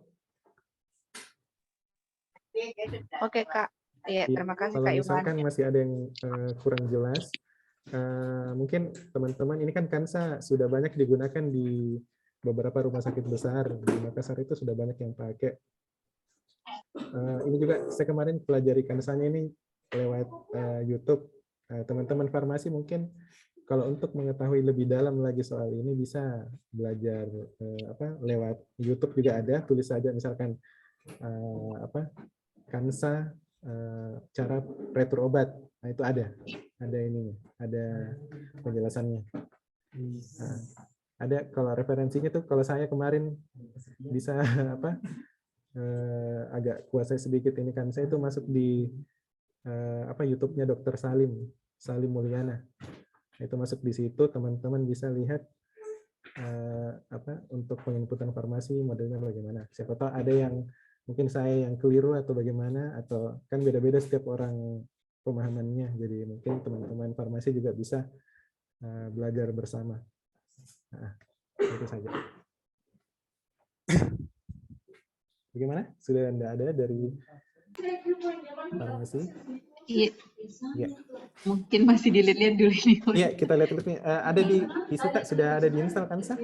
Oke, Kak. Iya, terima kasih Kalau Kak Iwan. misalkan masih ada yang kurang jelas, mungkin teman-teman ini kan Kansa sudah banyak digunakan di beberapa rumah sakit besar di Makassar, itu sudah banyak yang pakai. Ini juga saya kemarin pelajari Kansanya ini lewat YouTube. Teman-teman farmasi mungkin kalau untuk mengetahui lebih dalam lagi soal ini bisa belajar lewat YouTube juga ada, tulis saja misalkan Kansa cara retur obat. Nah, itu ada ininya, ada penjelasannya. Ada kalau referensinya tuh, kalau saya kemarin bisa agak kuasai sedikit ini kan, saya itu masuk di YouTube-nya Dr. Salim Mulyana. Itu masuk di situ, teman-teman bisa lihat untuk penginputan farmasi modelnya bagaimana. Siapa tahu ada yang mungkin saya yang keliru atau bagaimana, atau kan beda-beda setiap orang pemahamannya. Jadi mungkin teman-teman farmasi juga bisa belajar bersama. Nah, itu saja. Bagaimana? Sudah tidak ada dari farmasi? Iya. Ya. Mungkin masih dilihat-lihat dulu nih. Iya, kita lihat nih. Ada di Visita, sudah ada di install kan, Sa?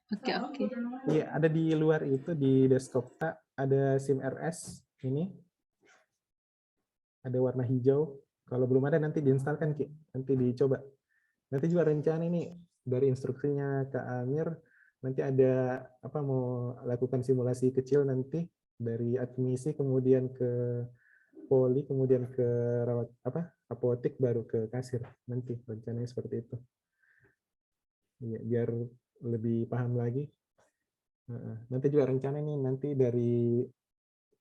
Oke. Iya, ada di luar itu di desktop tak ada SIM RS ini. Ada warna hijau. Kalau belum ada nanti diinstalkan, Ki. Nanti dicoba. Nanti juga rencana ini dari instruksinya Kak Amir, nanti ada mau lakukan simulasi kecil nanti dari admisi kemudian ke poli kemudian ke rawat apotek baru ke kasir, nanti rencananya seperti itu. Ya, biar lebih paham lagi. Nanti juga rencana ini nanti dari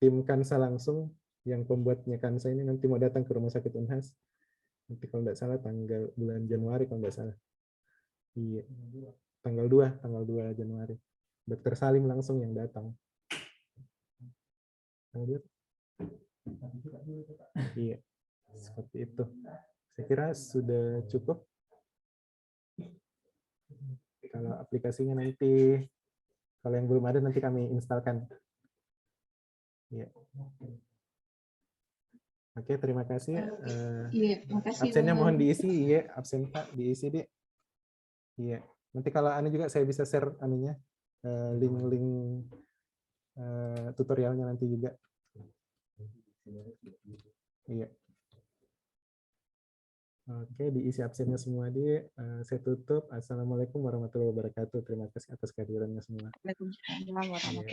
tim Kansa langsung yang pembuatnya Kansa ini nanti mau datang ke rumah sakit Unhas. Nanti kalau tidak salah bulan Januari kalau tidak salah. Iya. Tanggal 2 Januari. Dr. Salim langsung yang datang. Tanggal 2. Iya. Seperti itu. Saya kira sudah cukup. Kalau aplikasinya nanti, kalau yang belum ada nanti kami instalkan. Iya. Oke, terima kasih. Iya, makasih. Absennya mohon diisi, iya, absen Pak diisi, Dek. Iya. Nanti kalau juga saya bisa share link-link tutorialnya nanti juga. Iya. Oke, diisi absennya semua, Dek. Saya tutup. Assalamualaikum warahmatullahi wabarakatuh. Terima kasih atas kehadirannya semua. Waalaikumsalam warahmatullahi wabarakatuh.